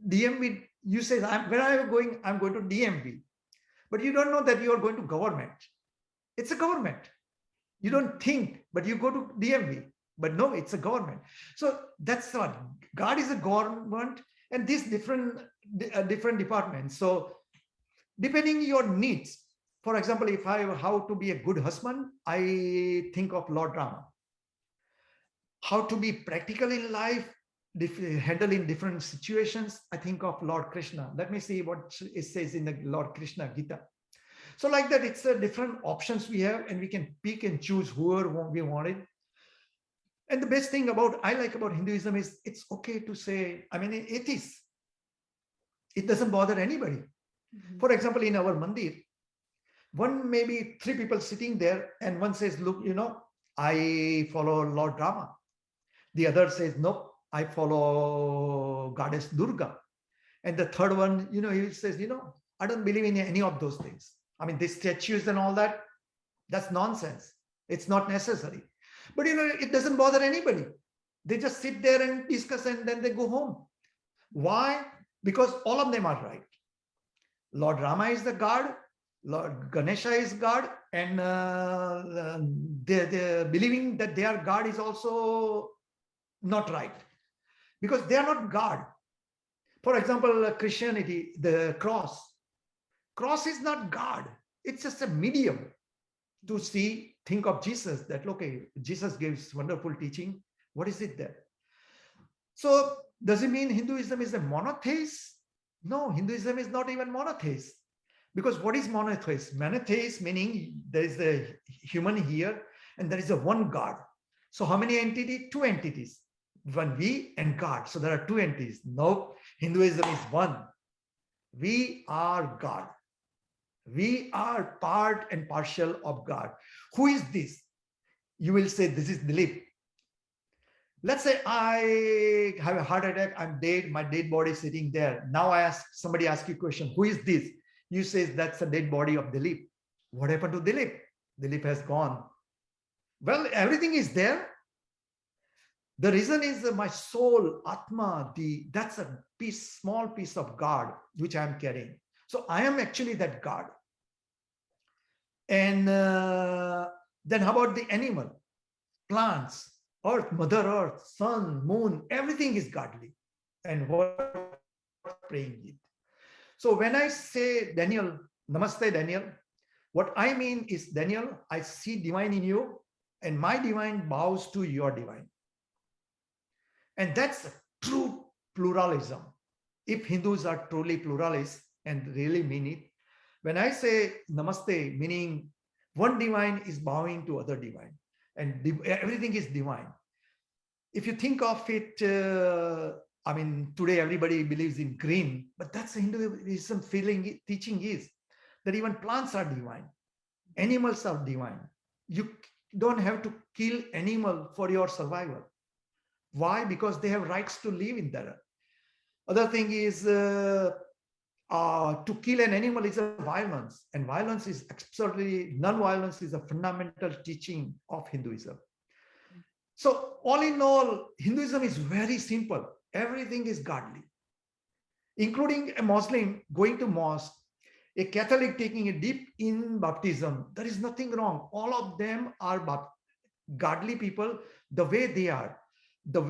DMV, you say, where are you going? I'm going to DMV. But you don't know that you are going to government. It's a government. You don't think, but you go to DMV. But no, it's a government. So that's what God is a government, and these different departments. So depending your needs, for example, if I how to be a good husband, I think of Lord Rama. How to be practical in life, handle in different situations, I think of Lord Krishna. Let me see what it says in the Lord Krishna Gita. So like that, it's different options we have, and we can pick and choose whoever we wanted. And the best thing I like about Hinduism is it's okay to say, I mean, atheist. It doesn't bother anybody. For example, in our mandir, maybe 3 people sitting there, and one says, look, I follow Lord Rama. The other says, nope, I follow Goddess Durga. And the third one, he says, I don't believe in any of those things. I mean, these statues and all that, that's nonsense. It's not necessary. But, it doesn't bother anybody. They just sit there and discuss, and then they go home. Why? Because all of them are right. Lord Rama is the God, Lord Ganesha is God, and they're believing that their God is also not right, because they are not God. For example, Christianity, the cross is not God. It's just a medium to think of Jesus, that, okay, Jesus gives wonderful teaching. What is it there? So does it mean Hinduism is a monotheist? No, Hinduism is not even monotheist. Because what is monotheist? Monotheist meaning there is a human here and there is a one God. So how many entities? 2 entities. One we and God. So there are 2 entities. No, Hinduism is one. We are God. We are part and partial of God. Who is this? You will say, this is Dilip. Let's say I have a heart attack, I'm dead, my dead body is sitting there. Now somebody asks you a question, who is this? You say, that's the dead body of Dilip. What happened to Dilip? Dilip has gone. Well, everything is there. The reason is my soul, Atma, that's a small piece of God, which I am carrying. So I am actually that God. And then how about the animal, plants, earth, Mother Earth, sun, moon, everything is godly. And what praying it. So when I say, Daniel, Namaste, Daniel, what I mean is, Daniel, I see divine in you, and my divine bows to your divine. And that's true pluralism. If Hindus are truly pluralists and really mean it, when I say Namaste, meaning one divine is bowing to other divine, and everything is divine. If you think of it I mean, today everybody believes in green, but that's the Hinduism teaching is that even plants are divine, animals are divine. You don't have to kill animal for your survival. Why? Because they have rights to live in that. Other thing is to kill an animal is a violence, and violence is absolutely, non-violence is a fundamental teaching of Hinduism. So all in all, Hinduism is very simple. Everything is godly, including a Muslim going to mosque, a Catholic taking a dip in baptism. There is nothing wrong. All of them are godly people the way they are.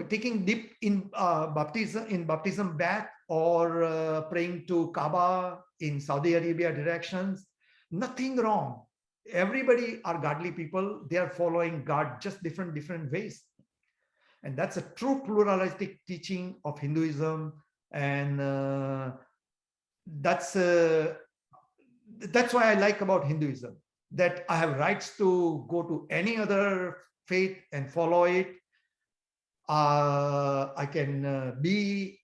Taking dip in baptism bath, or praying to Kaaba in Saudi Arabia directions, nothing wrong. Everybody are godly people. They are following God, just different ways. And that's a true pluralistic teaching of Hinduism. And that's why I like about Hinduism, that I have rights to go to any other faith and follow it. I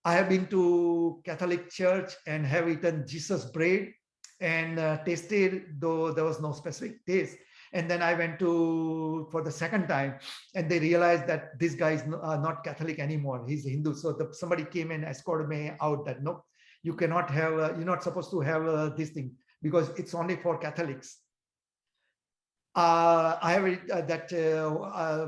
have been to Catholic church and have eaten Jesus bread and tasted, though there was no specific taste. And then I went to for the second time, and they realized that this guy is not Catholic anymore. He's Hindu. So somebody came and escorted me out that, no, you cannot have, you're not supposed to have this thing because it's only for Catholics. I have that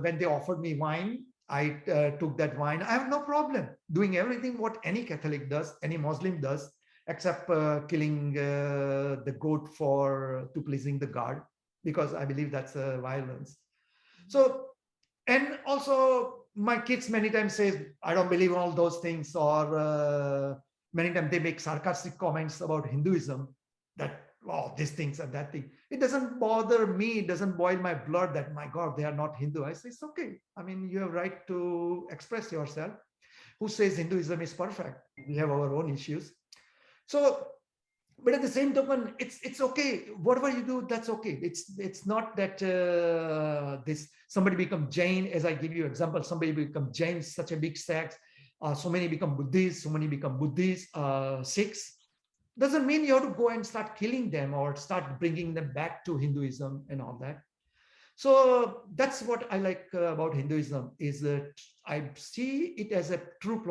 when they offered me wine, I took that wine. I have no problem doing everything what any Catholic does, any Muslim does, except killing the goat to pleasing the God, because I believe that's violence. So, and also my kids many times say, I don't believe all those things, or many times they make sarcastic comments about Hinduism, that, oh, these things and that thing. It doesn't bother me. It doesn't boil my blood that, my God, they are not Hindu. I say, it's okay. I mean, you have right to express yourself. Who says Hinduism is perfect? We have our own issues. So, but at the same token, it's okay. Whatever you do, that's okay. It's not that somebody become Jain, as I give you example, somebody become Jain, such a big sect. So many become Buddhists, so many become Buddhists, Sikhs. Doesn't mean you have to go and start killing them or start bringing them back to Hinduism and all that. So that's what I like about Hinduism, is that I see it as a true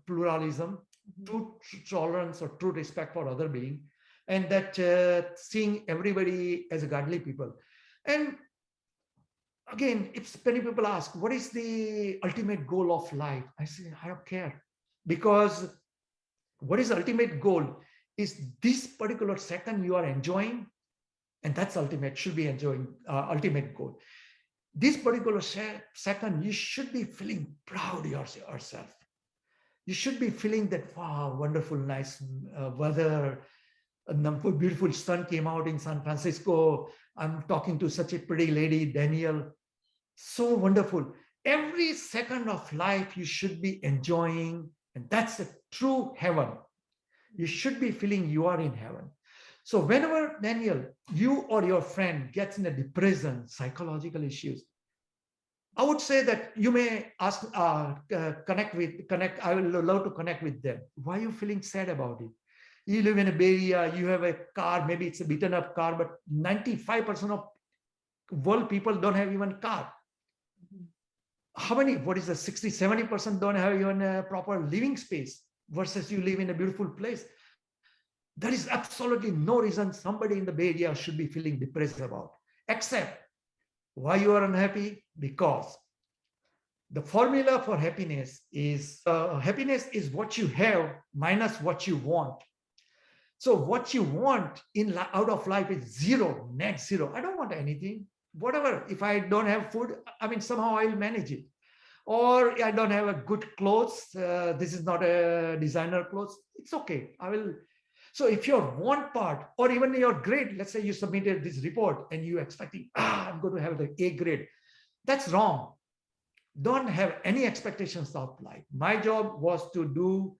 pluralism, true tolerance, or true respect for other being, and that seeing everybody as a godly people. And again, if many people ask, what is the ultimate goal of life? I say, I don't care, because what is the ultimate goal is this particular second you are enjoying, and that's ultimate, should be enjoying, ultimate goal. This particular second, you should be feeling proud of yourself. You should be feeling that, wow, wonderful, nice weather, a beautiful sun came out in San Francisco. I'm talking to such a pretty lady, Danielle. So wonderful. Every second of life you should be enjoying, and that's a true heaven. You should be feeling you are in heaven. So whenever, Daniel, you or your friend gets in a depression, psychological issues, I would say that you may ask, connect. I will love to connect with them. Why are you feeling sad about it? You live in a Bay Area, you have a car, maybe it's a beaten up car, but 95% of world people don't have even a car. How many, what is the 60, 70% don't have even a proper living space, versus you live in a beautiful place. There is absolutely no reason somebody in the Bay Area should be feeling depressed about, except why you are unhappy, because the formula for happiness is what you have minus what you want. So what you want out of life is zero, net zero. I don't want anything. Whatever, if I don't have food, I mean, somehow I'll manage it. Or I don't have a good clothes. This is not a designer clothes. It's okay. I will. So if your want part, or even your grade, let's say you submitted this report and you're expecting, I'm going to have the A grade. That's wrong. Don't have any expectations of life. My job was to do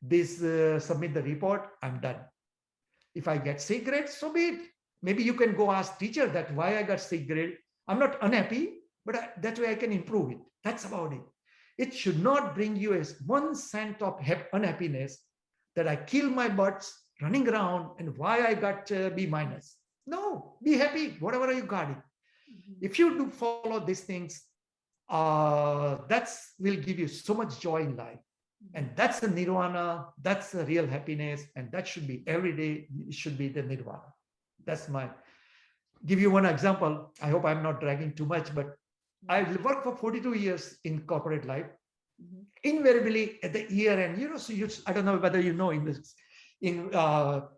this, submit the report, I'm done. If I get C grade, so be it. Maybe you can go ask teacher that why I got C grade. I'm not unhappy, but that way I can improve it. That's about it. It should not bring you a 1 cent of unhappiness that I kill my butts running around and why I got B minus. No, be happy, whatever you got it. If you do follow these things, that will give you so much joy in life. And that's the nirvana, that's the real happiness, and that should be every day, it should be the nirvana. That's my, give you one example. I hope I'm not dragging too much, but I worked for 42 years in corporate life. Invariably at the year end, so I don't know whether you know, in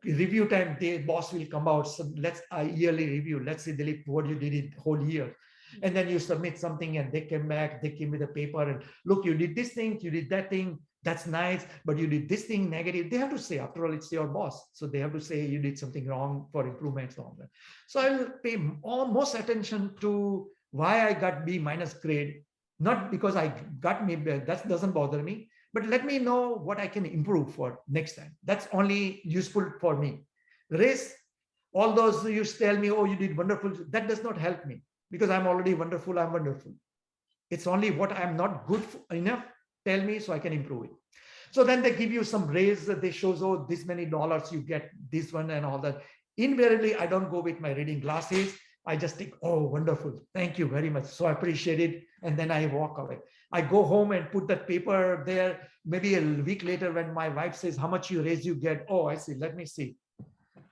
review time, the boss will come out. So let's yearly review. Let's say, Dilip, what you did in the whole year. And then you submit something and they came back, they came with a paper and look, you did this thing, you did that thing. That's nice, but you did this thing negative. They have to say, after all, it's your boss. So they have to say you did something wrong for improvements on that. So I will pay most attention to why I got B minus grade, not because I got me, that doesn't bother me, but let me know what I can improve for next time. That's only useful for me. The rest, all those you tell me, oh, you did wonderful, that does not help me because I'm already wonderful, I'm wonderful. It's only what I'm not good enough, tell me so I can improve it. So then they give you some raise, they shows, oh, this many dollars you get, this one and all that. Invariably, I don't go with my reading glasses. I just think, oh, wonderful. Thank you very much. So I appreciate it. And then I walk away. I go home and put that paper there. Maybe a week later when my wife says, how much you raise, you get? Oh, I see. Let me see.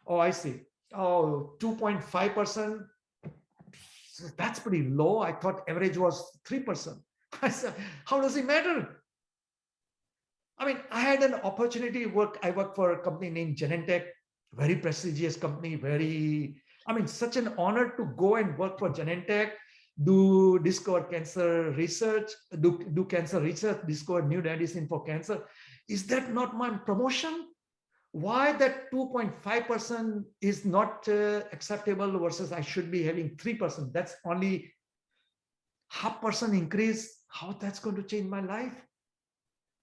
Oh, I see. Oh, 2.5%. That's pretty low. I thought average was 3%. I said, how does it matter? I mean, I had an opportunity to work. I worked for a company named Genentech, very prestigious company, such an honor to go and work for Genentech, discover cancer research, do cancer research, discover new medicine for cancer. Is that not my promotion? Why that 2.5% is not acceptable versus I should be having 3%? That's only 0.5% increase. How that's going to change my life?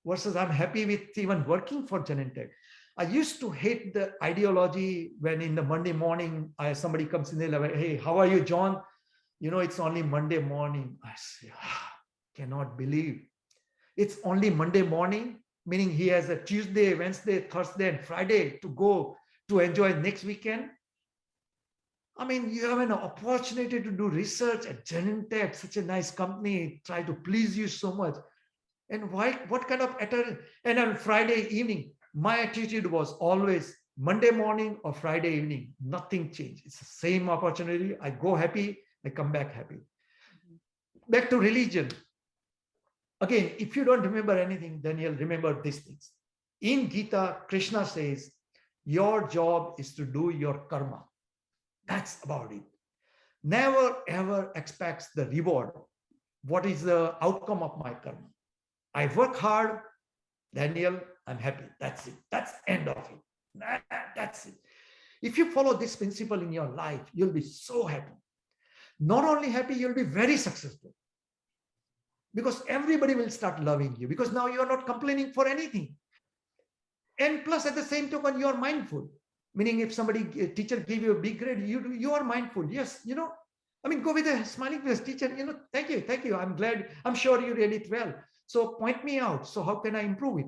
Versus I'm happy with even working for Genentech. I used to hate the ideology when in the Monday morning, somebody comes in there, like, hey, how are you, John? It's only Monday morning. I say, cannot believe. It's only Monday morning, meaning he has a Tuesday, Wednesday, Thursday, and Friday to go to enjoy next weekend. You have an opportunity to do research at Genentech, such a nice company, try to please you so much. And what kind of attitude? And on Friday evening, my attitude was always Monday morning or Friday evening, nothing changed. It's the same opportunity. I go happy, I come back happy. Back to religion. Again, if you don't remember anything, then you'll remember these things. In Gita, Krishna says, your job is to do your karma. That's about it. Never ever expects the reward. What is the outcome of my karma? I work hard, Daniel, I'm happy. That's it. That's the end of it. That's it. If you follow this principle in your life, you'll be so happy. Not only happy, you'll be very successful. Because everybody will start loving you. Because now you're not complaining for anything. And plus, at the same token, you're mindful. Meaning, if a teacher give you a big grade, you are mindful. Yes, go with a smiling face, teacher, thank you. I'm glad, I'm sure you read it well. So point me out. So how can I improve it?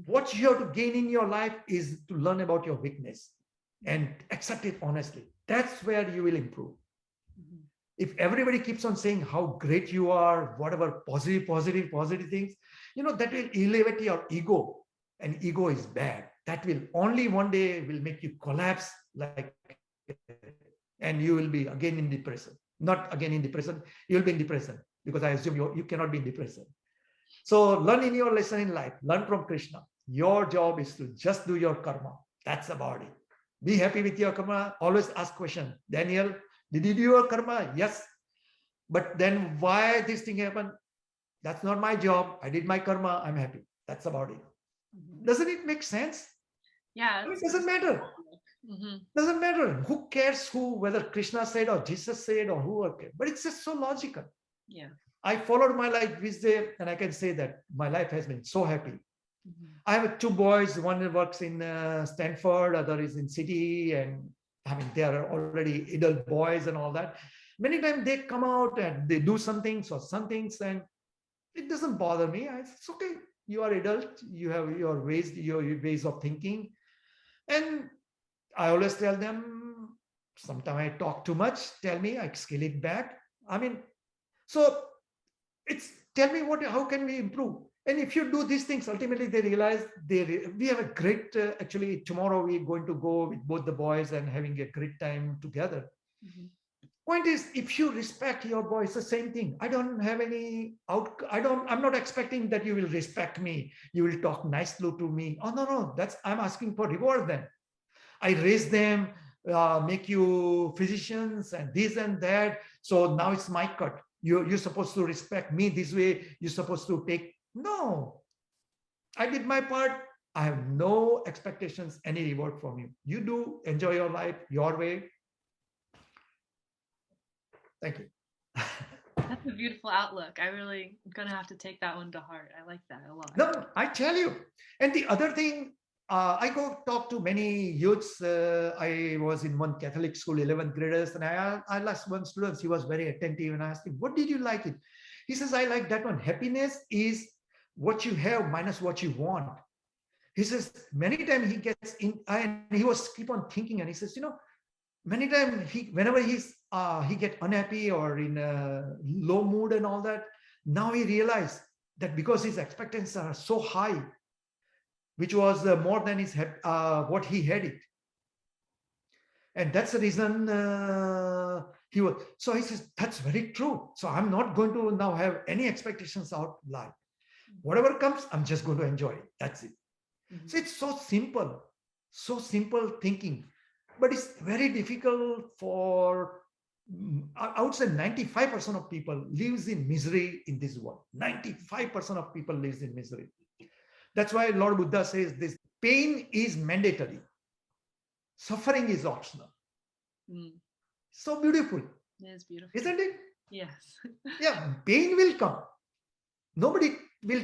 What you have to gain in your life is to learn about your weakness and accept it honestly. That's where you will improve. If everybody keeps on saying how great you are, whatever positive things, that will elevate your ego. And ego is bad. That will only one day will make you collapse, and you will be again in depression. Not again in depression, you'll be in depression because I assume you cannot be in depression. So learn in your lesson in life, learn from Krishna. Your job is to just do your karma. That's about it. Be happy with your karma. Always ask question. Daniel, did you do your karma? Yes. But then why this thing happened? That's not my job. I did my karma. I'm happy. That's about it. Doesn't it make sense? Yeah. It doesn't matter. Doesn't matter. Who cares whether Krishna said or Jesus said or who, okay. But it's just so logical. Yeah. I followed my life wisdom, and I can say that my life has been so happy. I have 2 boys. One works in Stanford, other is in City, and they are already adult boys and all that. Many times they come out and they do some things, and It doesn't bother me. It's okay. You are adult. You have your ways of thinking. And I always tell them, sometimes I talk too much, tell me, I scale it back. I mean, so it's tell me how can we improve? And if you do these things, ultimately they realize we have a great, actually tomorrow we're going to go with both the boys and having a great time together. Mm-hmm. Point is, if you respect your boy, it's the same thing. I don't have any I'm not expecting that you will respect me. You will talk nicely to me. Oh, no. I'm asking for reward then. I raise them, make you physicians and this and that. So now it's my cut. You're supposed to respect me this way. You're supposed to take, no. I did my part. I have no expectations, any reward from you. You do enjoy your life your way. Thank you. That's a beautiful outlook. I really am going to have to take that one to heart. I like that a lot. No, I tell you. And the other thing, I go talk to many youths. I was in one Catholic school, 11th graders, and I asked one student, he was very attentive, and I asked him, what did you like it? He says, I like that one. Happiness is what you have minus what you want. He says, many times he gets in, and he was keep on thinking, and he says, many times whenever he get unhappy or in a low mood and all that, now he realized that because his expectations are so high, which was more than his what he had it, and that's the reason he was. So he says, that's very true. So I'm not going to now have any expectations out loud. Whatever comes, I'm just going to enjoy it. That's it. Mm-hmm. So it's so simple thinking. But it's very difficult for, I would say 95% of people lives in misery in this world. 95% of people lives in misery. That's why Lord Buddha says this: pain is mandatory. Suffering is optional. So beautiful. It is beautiful. Isn't it? Yes. Yeah, pain will come. Nobody will,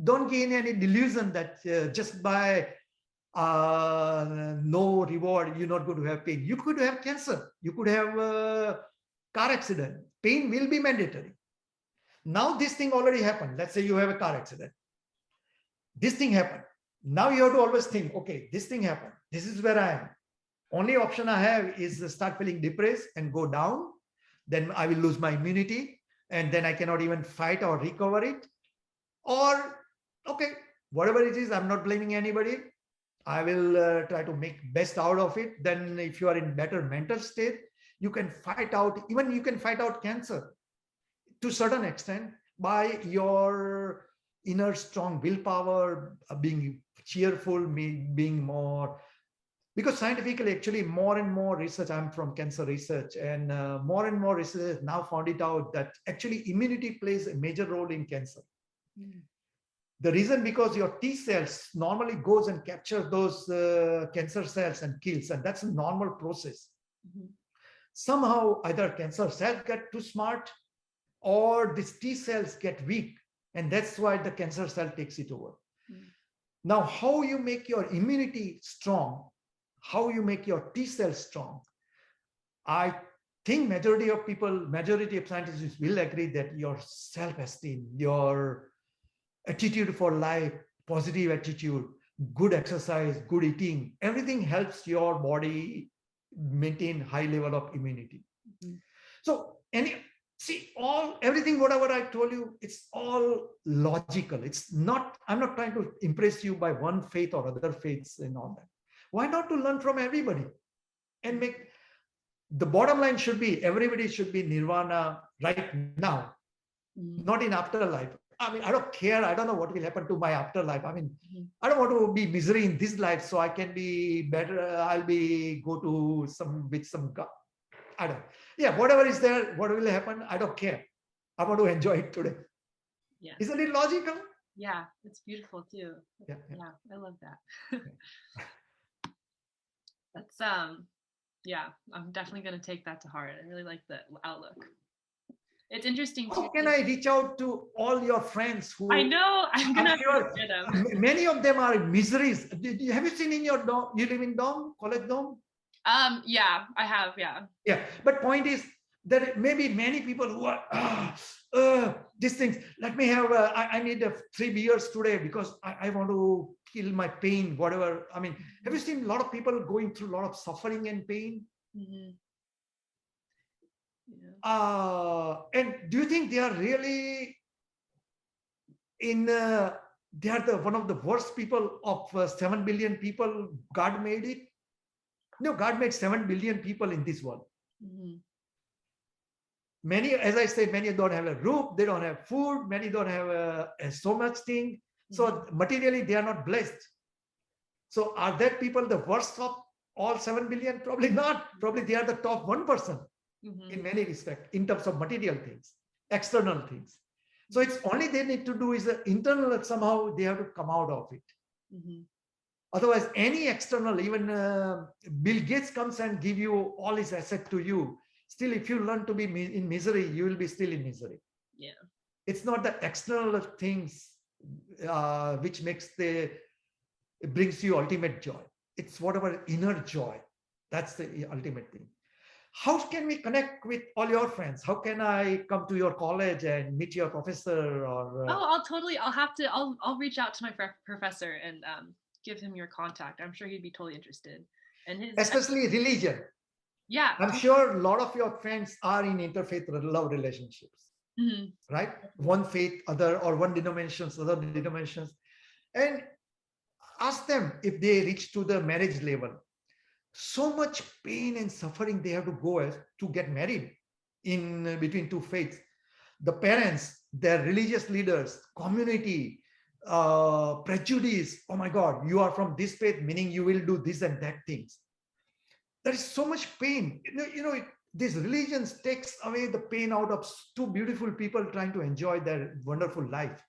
don't gain any delusion that just by no reward, you're not going to have pain. You could have cancer. You could have a car accident. Pain will be mandatory. Now this thing already happened. Let's say you have a car accident. This thing happened. Now you have to always think, okay, this thing happened. This is where I am. Only option I have is to start feeling depressed and go down. Then I will lose my immunity. And then I cannot even fight or recover it. Or, okay, whatever it is, I'm not blaming anybody. I will try to make best out of it. Then if you are in better mental state, you can fight out, even you can fight out cancer to a certain extent by your inner strong willpower, being cheerful, being more, because scientifically, actually more and more research, I'm from cancer research, and more and more research now found it out that actually immunity plays a major role in cancer. The reason, because your T cells normally goes and capture those cancer cells and kills, and that's a normal process. Somehow either cancer cells get too smart or these T cells get weak, and that's why the cancer cell takes it over. Now, how you make your immunity strong, how you make your T cells strong, I think majority of scientists will agree that your self-esteem, your attitude for life, positive attitude, good exercise, good eating, everything helps your body maintain high level of immunity. So everything, whatever I told you, it's all logical. It's not, I'm not trying to impress you by one faith or other faiths and all that. Why not to learn from everybody and make, the bottom line should be, everybody should be nirvana right now, not in afterlife. I mean, I don't care. I don't know what will happen to my afterlife. I mean, I don't want to be misery in this life, so I can be better. I'll go to with some, I don't, yeah, whatever is there, what will happen, I don't care. I want to enjoy it today. Yeah. Isn't it logical? Yeah, it's beautiful too. Yeah, I love that. That's yeah, I'm definitely going to take that to heart. I really like the outlook. It's interesting too. How can I reach out to all your friends who, I know, I'm gonna hear them. Many of them are miseries. Have you seen in your dorm, you live in dorm, college dorm? Yeah, I have, yeah. Yeah, but point is that maybe many people who are these things. Let me have, I need 3 beers today because I want to kill my pain, whatever. I mean, have you seen a lot of people going through a lot of suffering and pain? And do you think they are really they are one of the worst people of 7 billion people God made it? No, God made 7 billion people in this world. Many, as I said, many don't have a roof, they don't have food, many don't have so much thing. So materially, they are not blessed. So are that people the worst of all 7 billion? Probably not. Probably they are the top 1% in many respects, in terms of material things, external things. So it's only they need to do is internal, somehow they have to come out of it. Otherwise, any external, even Bill Gates comes and give you all his asset to you. Still, if you learn to be in misery, you will be still in misery. Yeah. It's not the external things which brings you ultimate joy. It's whatever inner joy. That's the ultimate thing. How can we connect with all your friends? How can I come to your college and meet your professor? Or I'll reach out to my professor and give him your contact. I'm sure he'd be totally interested. And especially religion. Yeah. I'm sure a lot of your friends are in interfaith love relationships, right? One faith, other, or one denominations, other denominations. And ask them if they reach to the marriage level. So much pain and suffering they have to go to get married in between two faiths. The parents, their religious leaders, community, prejudice. Oh my God, you are from this faith, meaning you will do this and that things. There is so much pain. These religions takes away the pain out of two beautiful people trying to enjoy their wonderful life.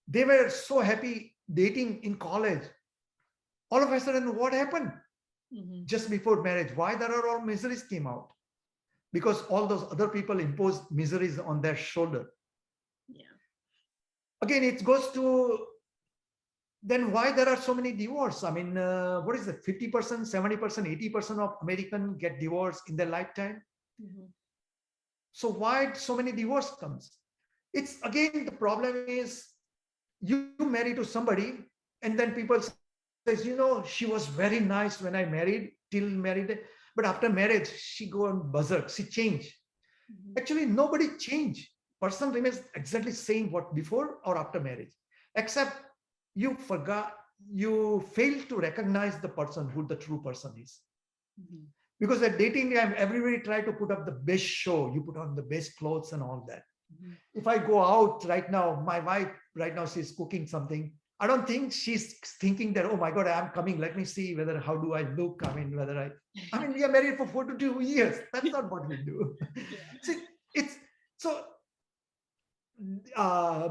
They were so happy dating in college. All of a sudden, what happened? Just before marriage, why there are all miseries came out? Because all those other people imposed miseries on their shoulder. Yeah. Again, it goes to then why there are so many divorces. I mean, what is it? 50%, 70%, 80% of Americans get divorced in their lifetime. So why so many divorce comes? It's again, the problem is you marry to somebody and then people says, she was very nice when I married, till married, but after marriage, she go on berserk, she changed. Actually, nobody changed. Person remains exactly same what before or after marriage, except you fail to recognize the person who the true person is. Because at dating time, everybody try to put up the best show. You put on the best clothes and all that. If I go out right now, my wife right now, she's cooking something. I don't think she's thinking that, oh my God, I'm coming. Let me see how do I look? I mean, we are married for 4 to 2 years. That's not what we do. So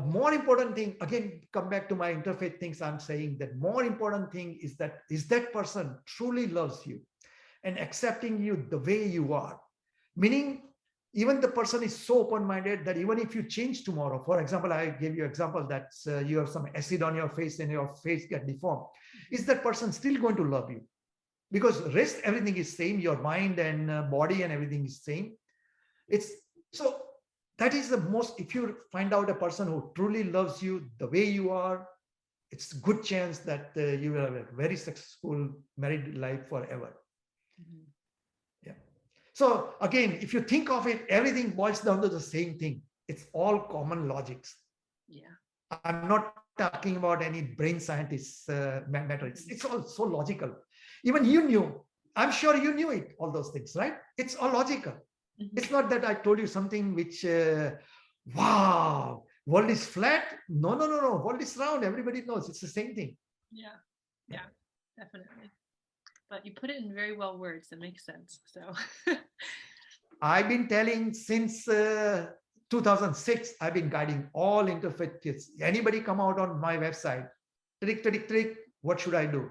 more important thing, again, come back to my interfaith things. I'm saying that more important thing is that person truly loves you and accepting you the way you are. Meaning, even the person is so open-minded that even if you change tomorrow, for example, I gave you an example that you have some acid on your face and your face get deformed. Is that person still going to love you? Because rest, everything is same, your mind and body and everything is same. So that is the most, if you find out a person who truly loves you the way you are, it's a good chance that you will have a very successful married life forever. Yeah. So again, if you think of it, everything boils down to the same thing. It's all common logics. Yeah. I'm not talking about any brain scientists matter. It's all so logical. Even you knew, I'm sure you knew it, all those things, right? It's all logical. It's not that I told you something which, wow, world is flat. No. World is round. Everybody knows it's the same thing. Yeah, definitely. But you put it in very well words that make sense. So I've been telling since 2006, I've been guiding all interfaith kids. Anybody come out on my website, trick, what should I do?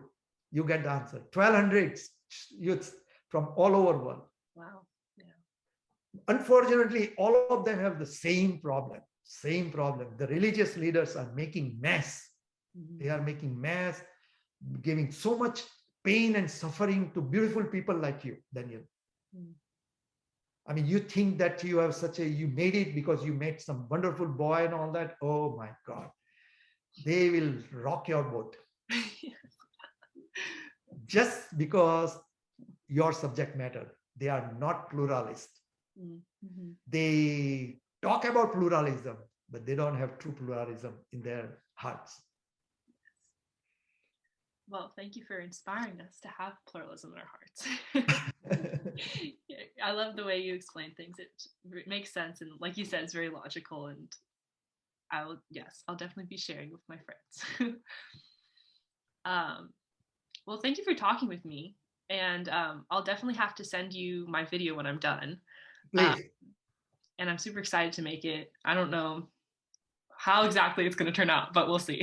You get the answer. 1,200 youths from all over the world. Wow. Yeah. Unfortunately, all of them have the same problem. The religious leaders are making mess. They are making mess, giving so much pain and suffering to beautiful people like you, Daniel. I mean, you think that you have you made it because you met some wonderful boy and all that. Oh my God, they will rock your boat just because your subject matter. They are not pluralist. Mm-hmm. They talk about pluralism, but they don't have true pluralism in their hearts. Well, thank you for inspiring us to have pluralism in our hearts. I love the way you explain things. It makes sense. And like you said, it's very logical. And I'll definitely be sharing with my friends. Well, thank you for talking with me. And I'll definitely have to send you my video when I'm done. Please. And I'm super excited to make it. I don't know how exactly it's going to turn out, but we'll see.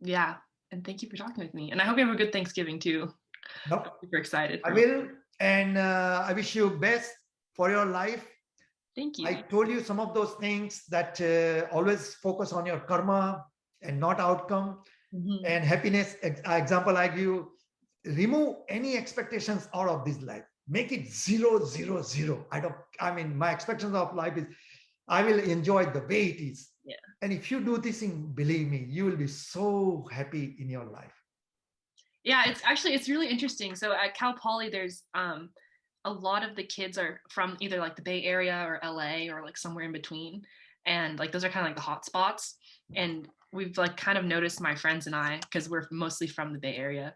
Yeah. And thank you for talking with me. And I hope you have a good Thanksgiving too. No. I'm super excited. I will. And I wish you best for your life. Thank you. I told you some of those things that always focus on your karma and not outcome. Mm-hmm. And happiness, example I give you, remove any expectations out of this life. Make it 0, 0, 0. My expectations of life is I will enjoy the way it is. Yeah. And if you do this thing, believe me, you will be so happy in your life. Yeah, it's really interesting. So at Cal Poly, there's a lot of the kids are from either like the Bay Area or LA or like somewhere in between. And like those are kind of like the hot spots. And we've like kind of noticed, my friends and I, because we're mostly from the Bay Area,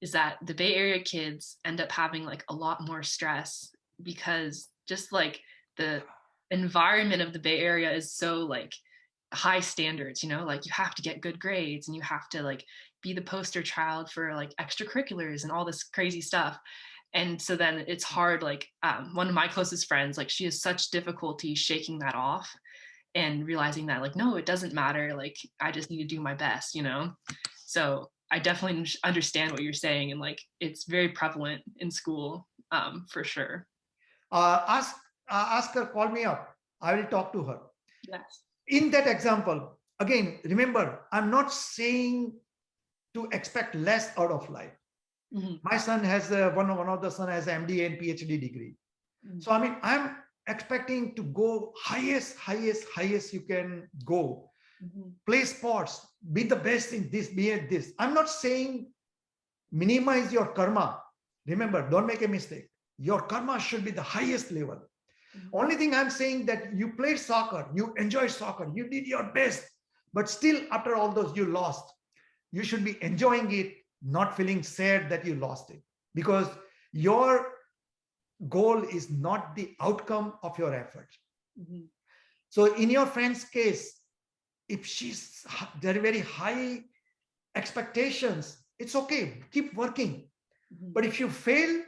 is that the Bay Area kids end up having like a lot more stress because just like the environment of the Bay Area is so like high standards, like you have to get good grades and you have to like be the poster child for like extracurriculars and all this crazy stuff. And so then it's hard, like one of my closest friends, like she has such difficulty shaking that off and realizing that like, no, it doesn't matter. Like, I just need to do my best, So I definitely understand what you're saying. And like, it's very prevalent in school for sure. Ask her, call me up. I will talk to her. Yes. In that example, again, remember, I'm not saying to expect less out of life. Mm-hmm. My son has one of the son has MD and PhD degree. Mm-hmm. So I'm expecting to go highest you can go. Mm-hmm. Play sports, be the best in this, be at this. I'm not saying minimize your karma. Remember, don't make a mistake. Your karma should be the highest level. Mm-hmm. Only thing I'm saying that you played soccer, you enjoyed soccer, you did your best, but still after all those you lost. You should be enjoying it, not feeling sad that you lost it, because your goal is not the outcome of your effort. Mm-hmm. So in your friend's case, if there are very high expectations, it's okay, keep working. Mm-hmm. But if you fail,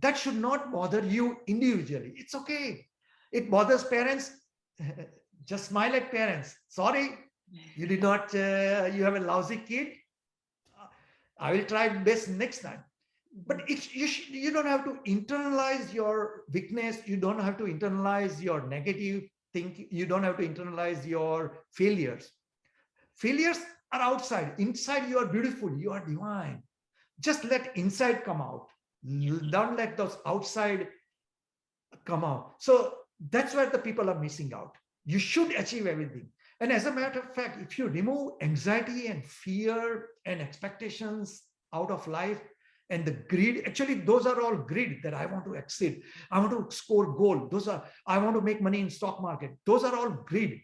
that should not bother you individually. It's okay. It bothers parents. Just smile at parents. Sorry, you did not, you have a lousy kid. I will try best next time. But you don't have to internalize your weakness. You don't have to internalize your negative thinking. You don't have to internalize your failures. Failures are outside. Inside, you are beautiful. You are divine. Just let inside come out. Don't let those outside come out. So that's where the people are missing out. You should achieve everything. And as a matter of fact, if you remove anxiety and fear and expectations out of life and the greed, actually, those are all greed that I want to exceed. I want to score gold. I want to make money in stock market. Those are all greed.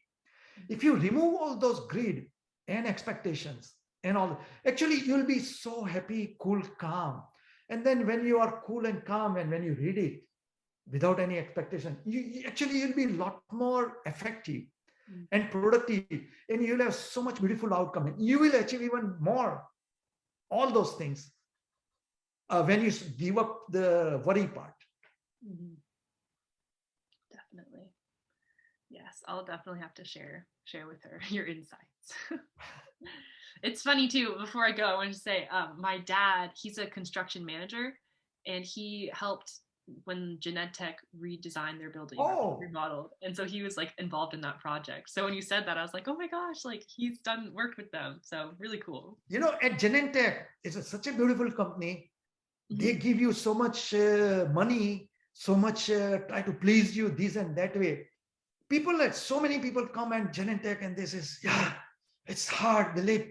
If you remove all those greed and expectations and all, actually, you'll be so happy, cool, calm. And then when you are cool and calm and when you read it without any expectation, you'll be a lot more effective and productive, and you'll have so much beautiful outcome. And you will achieve even more, all those things, when you give up the worry part. Mm-hmm. Definitely. Yes, I'll definitely have to share with her your insights. It's funny too, before I go, I want to say my dad, he's a construction manager, and he helped when Genentech redesigned their building, remodeled. And so he was like involved in that project. So when you said that, I was like, oh my gosh, like he's worked with them. So really cool. At Genentech, it's such a beautiful company. They give you so much money, so much try to please you this and that way. So many people come and Genentech and they says, yeah, it's hard, Dilip.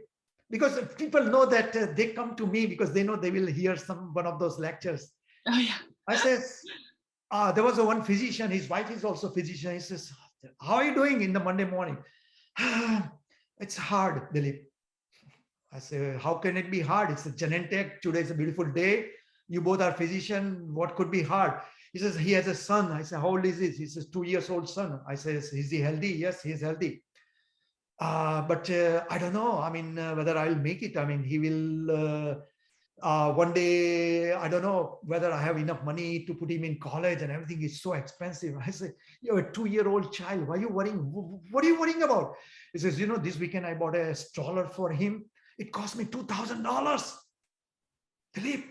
Because people know that they come to me because they know they will hear one of those lectures. Oh yeah. I says, there was one physician, his wife is also physician. He says, how are you doing in the Monday morning? It's hard, Dilip. I say, how can it be hard? It's a Genentech. Today is a beautiful day. You both are physician. What could be hard? He says, he has a son. I say, how old is he? He says, 2 years old son. I says, is he healthy? Yes, he is healthy. But I don't know. I mean, whether I'll make it. I mean, he will one day, I don't know whether I have enough money to put him in college and everything is so expensive. I say, you're a 2-year-old child. Why are you worrying? What are you worrying about? He says, this weekend I bought a stroller for him. It cost me $2,000. Dilip,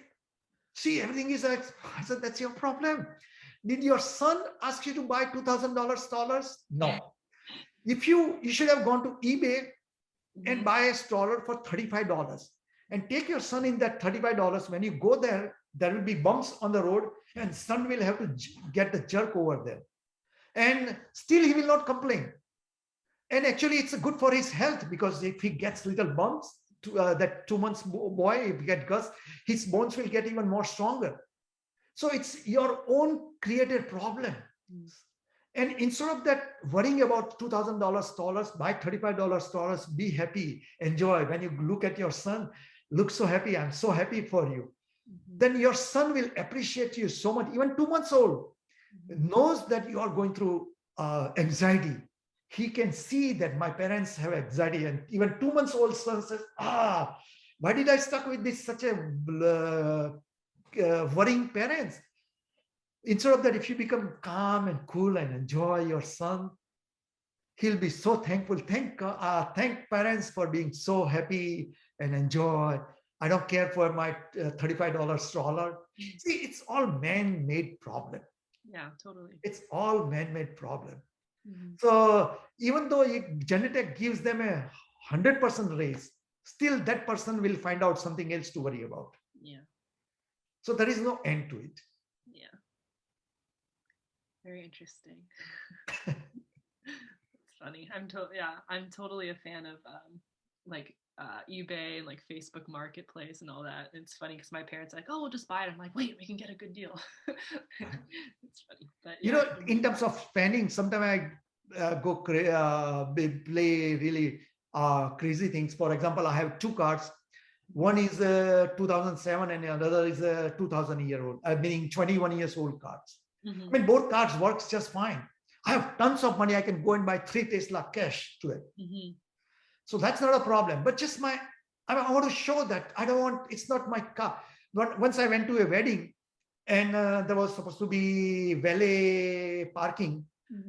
see, everything is, I said, that's your problem. Did your son ask you to buy $2,000 strollers? No. If you should have gone to eBay and buy a stroller for $35 and take your son in that $35. When you go there, there will be bumps on the road and son will have to get the jerk over there. And still he will not complain. And actually it's good for his health because if he gets little bumps, that 2 months boy, if he gets Gus, his bones will get even more stronger. So it's your own created problem. And instead of that, worrying about $2,000 strollers, buy $35 strollers, be happy, enjoy. When you look at your son, look so happy, I'm so happy for you. Then your son will appreciate you so much. Even 2 months old knows that you are going through anxiety. He can see that my parents have anxiety, and even 2 months old son says, why did I stuck with this such a worrying parents? Instead of that, if you become calm and cool and enjoy your son, he'll be so thankful. Thank parents for being so happy and enjoy. I don't care for my $35 stroller. See, it's all man-made problem. Yeah, totally. It's all man-made problem. So even though Genentech gives them a 100% raise, still that person will find out something else to worry about. Yeah. So there is no end to it. Yeah. Very interesting. It's funny. I'm totally a fan of eBay and like Facebook Marketplace and all that. It's funny because my parents are like, oh, we'll just buy it. I'm like, wait, we can get a good deal. It's funny. But yeah, in terms of spending, sometimes I go play really crazy things. For example, I have 2 cards. One is 2007 and another is a 2000-year-old, meaning 21 years old cards. I mean, both cards works just fine. I have tons of money. I can go and buy 3 Tesla cash today. So that's not a problem. But just I want to show that I don't want, it's not my car. But once I went to a wedding and there was supposed to be valet parking.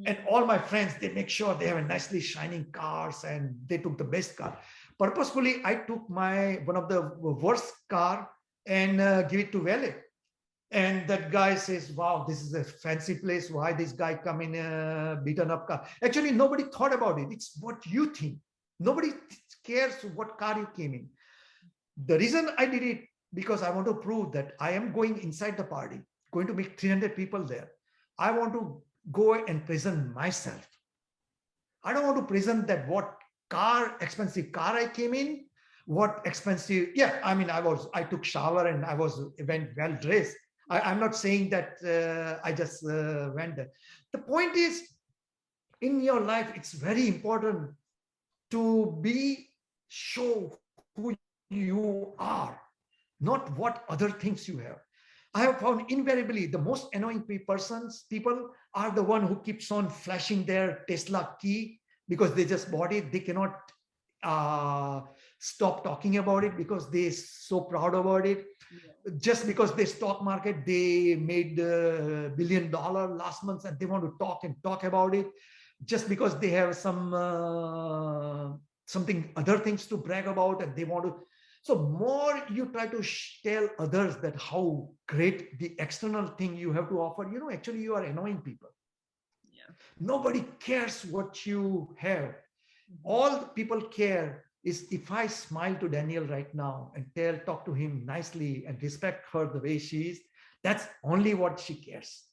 And all my friends, they make sure they have a nicely shining cars and they took the best car. Purposefully, I took one of the worst car and give it to valet. And that guy says, wow, this is a fancy place. Why this guy come in a beaten up car? Actually, nobody thought about it. It's what you think. Nobody cares what car you came in. The reason I did it, because I want to prove that I am going inside the party, going to meet 300 people there. I want to go and present myself. I don't want to present that what expensive car I came in, what expensive, I mean, I took shower and I went well dressed. I'm not saying that I just went there. The point is, in your life, it's very important to show who you are, not what other things you have. I have found invariably the most annoying people are the one who keeps on flashing their Tesla key because they just bought it. They cannot stop talking about it because they're so proud about it. Just because the stock market, they made $1 billion last month and they want to talk about it. Just because they have something other things to brag about and they want to. So more you try to tell others that how great the external thing you have to offer, actually you are annoying people. Yeah. Nobody cares what you have. All people care is if I smile to Danielle right now and talk to him nicely and respect her the way she is, that's only what she cares.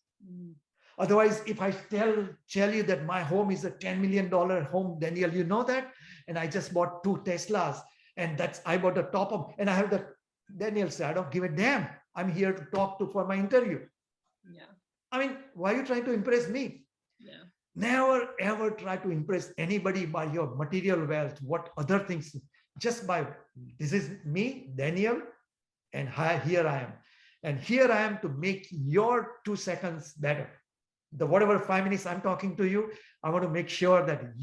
Otherwise, if I tell you that my home is a $10 million home, Danielle, you know that, and I just bought 2 Teslas, and I bought a top up, and I have the Danielle said, I don't give a damn. I'm here to talk to for my interview. Yeah. I mean, why are you trying to impress me? Yeah. Never ever try to impress anybody by your material wealth, what other things, just by this is me, Daniel, and here I am. And here I am to make your 2 seconds better. The whatever 5 minutes I'm talking to you, I want to make sure that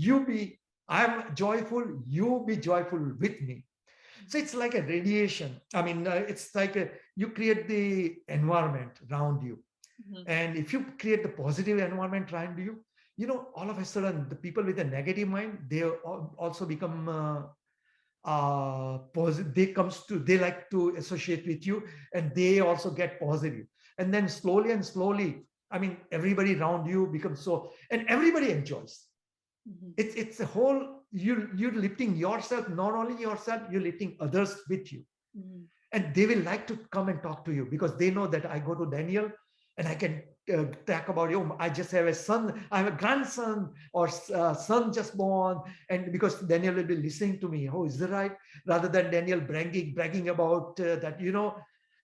I'm joyful, you be joyful with me. So it's like a radiation. I mean, it's like you create the environment around you. And if you create the positive environment around you, all of a sudden, the people with a negative mind, they also become positive. They like to associate with you, and they also get positive. And then slowly and slowly, I mean, everybody around you becomes so, and everybody enjoys. It's a whole, you're lifting yourself, not only yourself, you're lifting others with you. And they will like to come and talk to you because they know that I go to Daniel and I can talk about, I just have a son, I have a grandson, or son just born, and because Daniel will be listening to me, oh, is that right? Rather than Daniel bragging about that,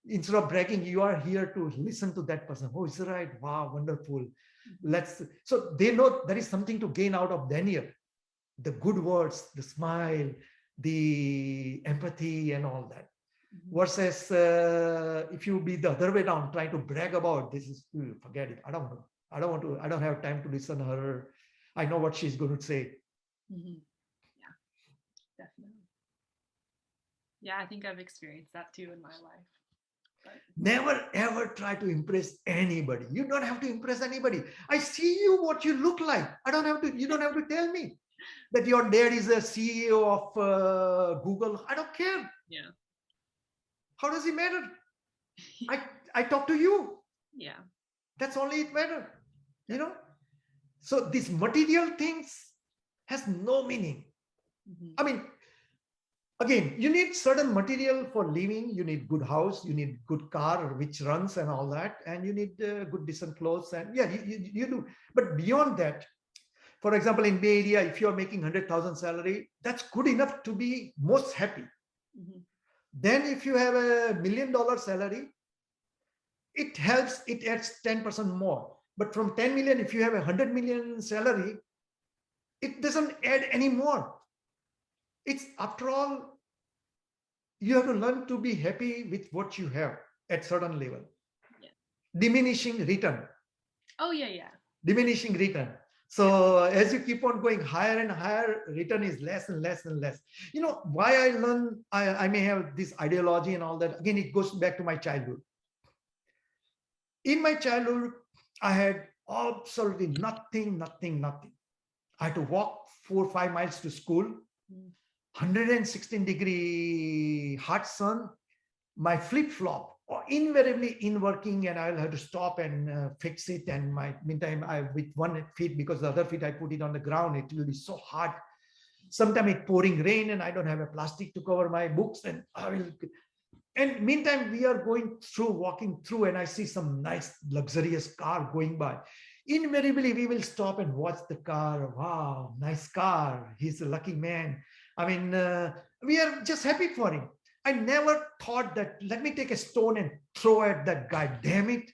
instead of bragging, you are here to listen to that person. Oh, is that right? Wow, wonderful. So they know there is something to gain out of Daniel, the good words, the smile, the empathy, and all that. Versus if you be the other way down, trying to brag about this, forget it. I don't have time to listen to her. I know what she's going to say. Yeah, definitely. Yeah, I think I've experienced that too in my life. But never ever try to impress anybody. You don't have to impress anybody. I see you what you look like. You don't have to tell me that your dad is a CEO of Google. I don't care. Yeah. How does it matter? I talk to you. Yeah. That's only it matter. So these material things has no meaning. I mean, again, you need certain material for living. You need good house, you need good car which runs and all that, and you need good decent clothes, and yeah, you do. But beyond that, for example, in Bay Area, if you're making 100,000 salary, that's good enough to be most happy. Then if you have $1 million salary, it helps, it adds 10% more. But from 10 million, if you have 100 million salary, it doesn't add any more. It's, after all, you have to learn to be happy with what you have at certain level. Yeah. Diminishing return. Oh, yeah. Diminishing return. So as you keep on going higher and higher, return is less and less and less. Why I learn, I may have this ideology and all that. Again, it goes back to my childhood. In my childhood, I had absolutely nothing. I had to walk 4 or 5 miles to school, 116-degree hot sun, my flip-flop, invariably in working, and I'll have to stop and fix it. And meantime, with one feet, because the other feet I put it on the ground, it will be so hot. Sometimes it's pouring rain and I don't have a plastic to cover my books, and and meantime, we are walking through, and I see some nice luxurious car going by. Invariably, we will stop and watch the car. Wow, nice car. He's a lucky man. I mean, we are just happy for him. I never thought that, let me take a stone and throw at that guy. Damn it.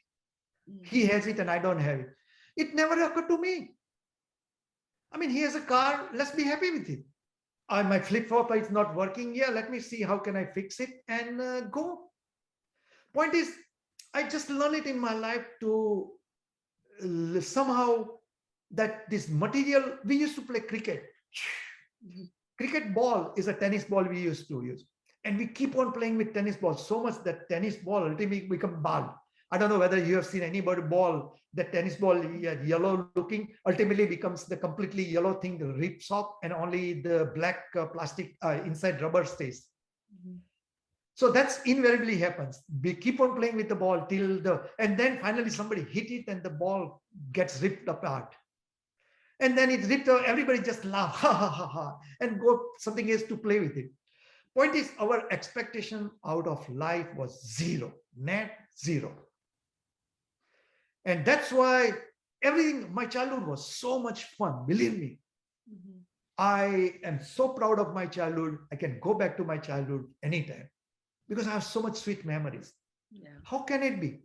He has it and I don't have it. It never occurred to me. I mean, he has a car. Let's be happy with it. My flip-flop is not working. Yeah, let me see how can I fix it and go. Point is, I just learned it in my life to somehow that this material, we used to play cricket. Cricket ball is a tennis ball we used to use. And we keep on playing with tennis ball so much that tennis ball ultimately become bald. I don't know whether you have seen anybody ball, the tennis ball, yellow looking, ultimately becomes the completely yellow thing, rips off, and only the black plastic inside rubber stays. So that's invariably happens. We keep on playing with the ball and then finally somebody hit it and the ball gets ripped apart. And then it's ripped out, everybody just laugh, ha ha ha ha, and go something else to play with it. Point is, our expectation out of life was zero, net zero. And that's why everything, my childhood was so much fun, believe me. I am so proud of my childhood. I can go back to my childhood anytime because I have so much sweet memories. How can it be?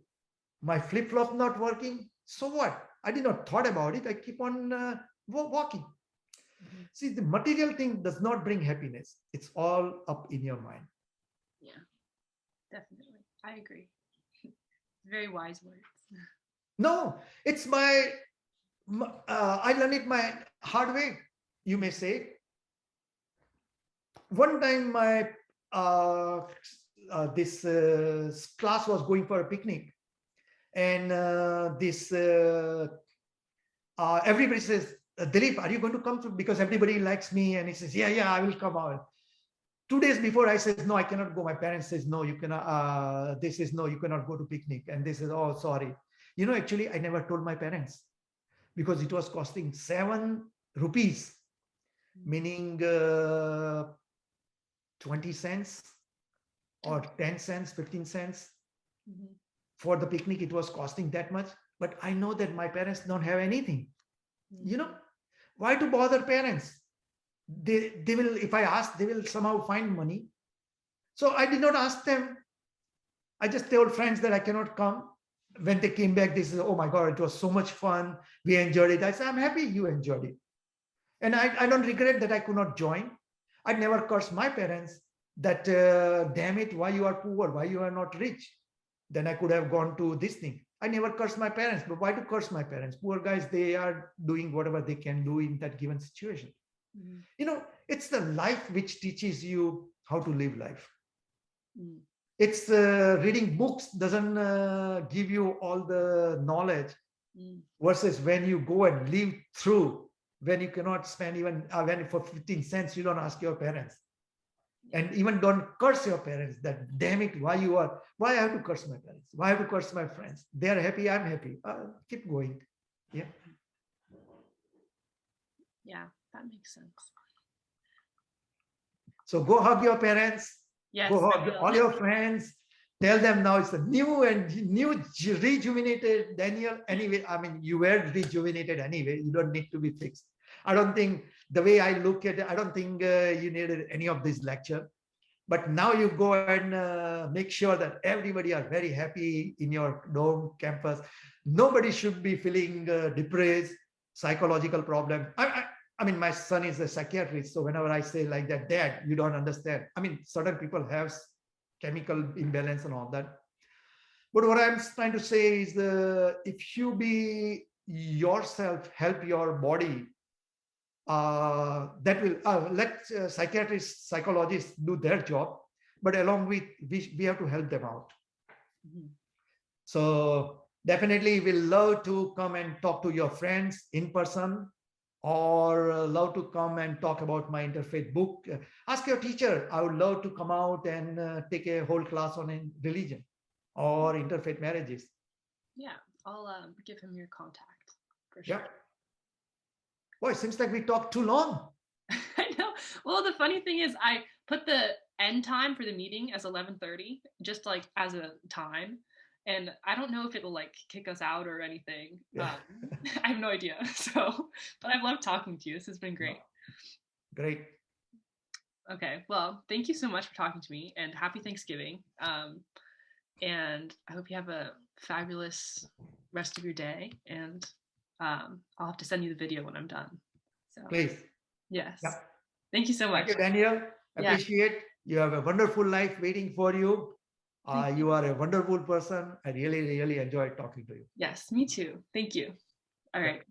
My flip-flop not working? So what? I did not thought about it. I keep on walking. See, the material thing does not bring happiness. It's all up in your mind. Yeah, definitely. I agree. Very wise words. No, it's I learned it my hard way, you may say. One time my this class was going for a picnic, and everybody says, Dilip, are you going to come to, because everybody likes me, and he says, yeah, I will come out. 2 days before, I says, no, I cannot go. My parents says, no, you cannot. This is no, you cannot go to picnic. And this is, oh, sorry. Actually, I never told my parents because it was costing 7 rupees, meaning 20 cents or 10 cents, 15 cents. For the picnic, it was costing that much. But I know that my parents don't have anything. Why to bother parents? They will, if I ask, they will somehow find money. So I did not ask them. I just told friends that I cannot come. When they came back, they said, oh my God, it was so much fun. We enjoyed it. I said, I'm happy you enjoyed it. And I don't regret that I could not join. I never cursed my parents that, damn it, why you are poor, why you are not rich. Then I could have gone to this thing. I never cursed my parents, but why to curse my parents? Poor guys, they are doing whatever they can do in that given situation. It's the life which teaches you how to live life. It's reading books doesn't give you all the knowledge versus when you go and live through, when you cannot spend even when for 15 cents, you don't ask your parents. And even don't curse your parents that, damn it, why I have to curse my parents? Why I have to curse my friends? They are happy, I'm happy. Keep going. Yeah. Yeah, that makes sense. So go hug your parents. Yes, go hug all your friends. Tell them now it's a new rejuvenated Daniel. Anyway, I mean, you were rejuvenated anyway. You don't need to be fixed. I don't think the way I look at it, I don't think you needed any of this lecture. But now you go and make sure that everybody are very happy in your dorm campus. Nobody should be feeling depressed, psychological problem. I mean, my son is a psychiatrist. So whenever I say like that, Dad, you don't understand. I mean, certain people have chemical imbalance and all that. But what I'm trying to say is if you be yourself, help your body, that will let psychiatrists, psychologists do their job, but along with we have to help them out. So definitely we'll love to come and talk to your friends in person, or love to come and talk about my interfaith book. Ask your teacher. I would love to come out and take a whole class on religion or interfaith marriages. Yeah, I'll give him your contact for sure. Yeah. Boy, it seems like we talked too long. I know. Well, the funny thing is I put the end time for the meeting as 11:30, just like as a time. And I don't know if it'll like kick us out or anything. Yeah. I have no idea. So, but I've loved talking to you. This has been great. Great. Okay. Well, thank you so much for talking to me, and happy Thanksgiving. And I hope you have a fabulous rest of your day. And I'll have to send you the video when I'm done. So please. Yes. Yeah. Thank you so much. Thank you, Daniel. Appreciate. You have a wonderful life waiting for you. You are a wonderful person. I really, really enjoyed talking to you. Yes, me too. Thank you. All right.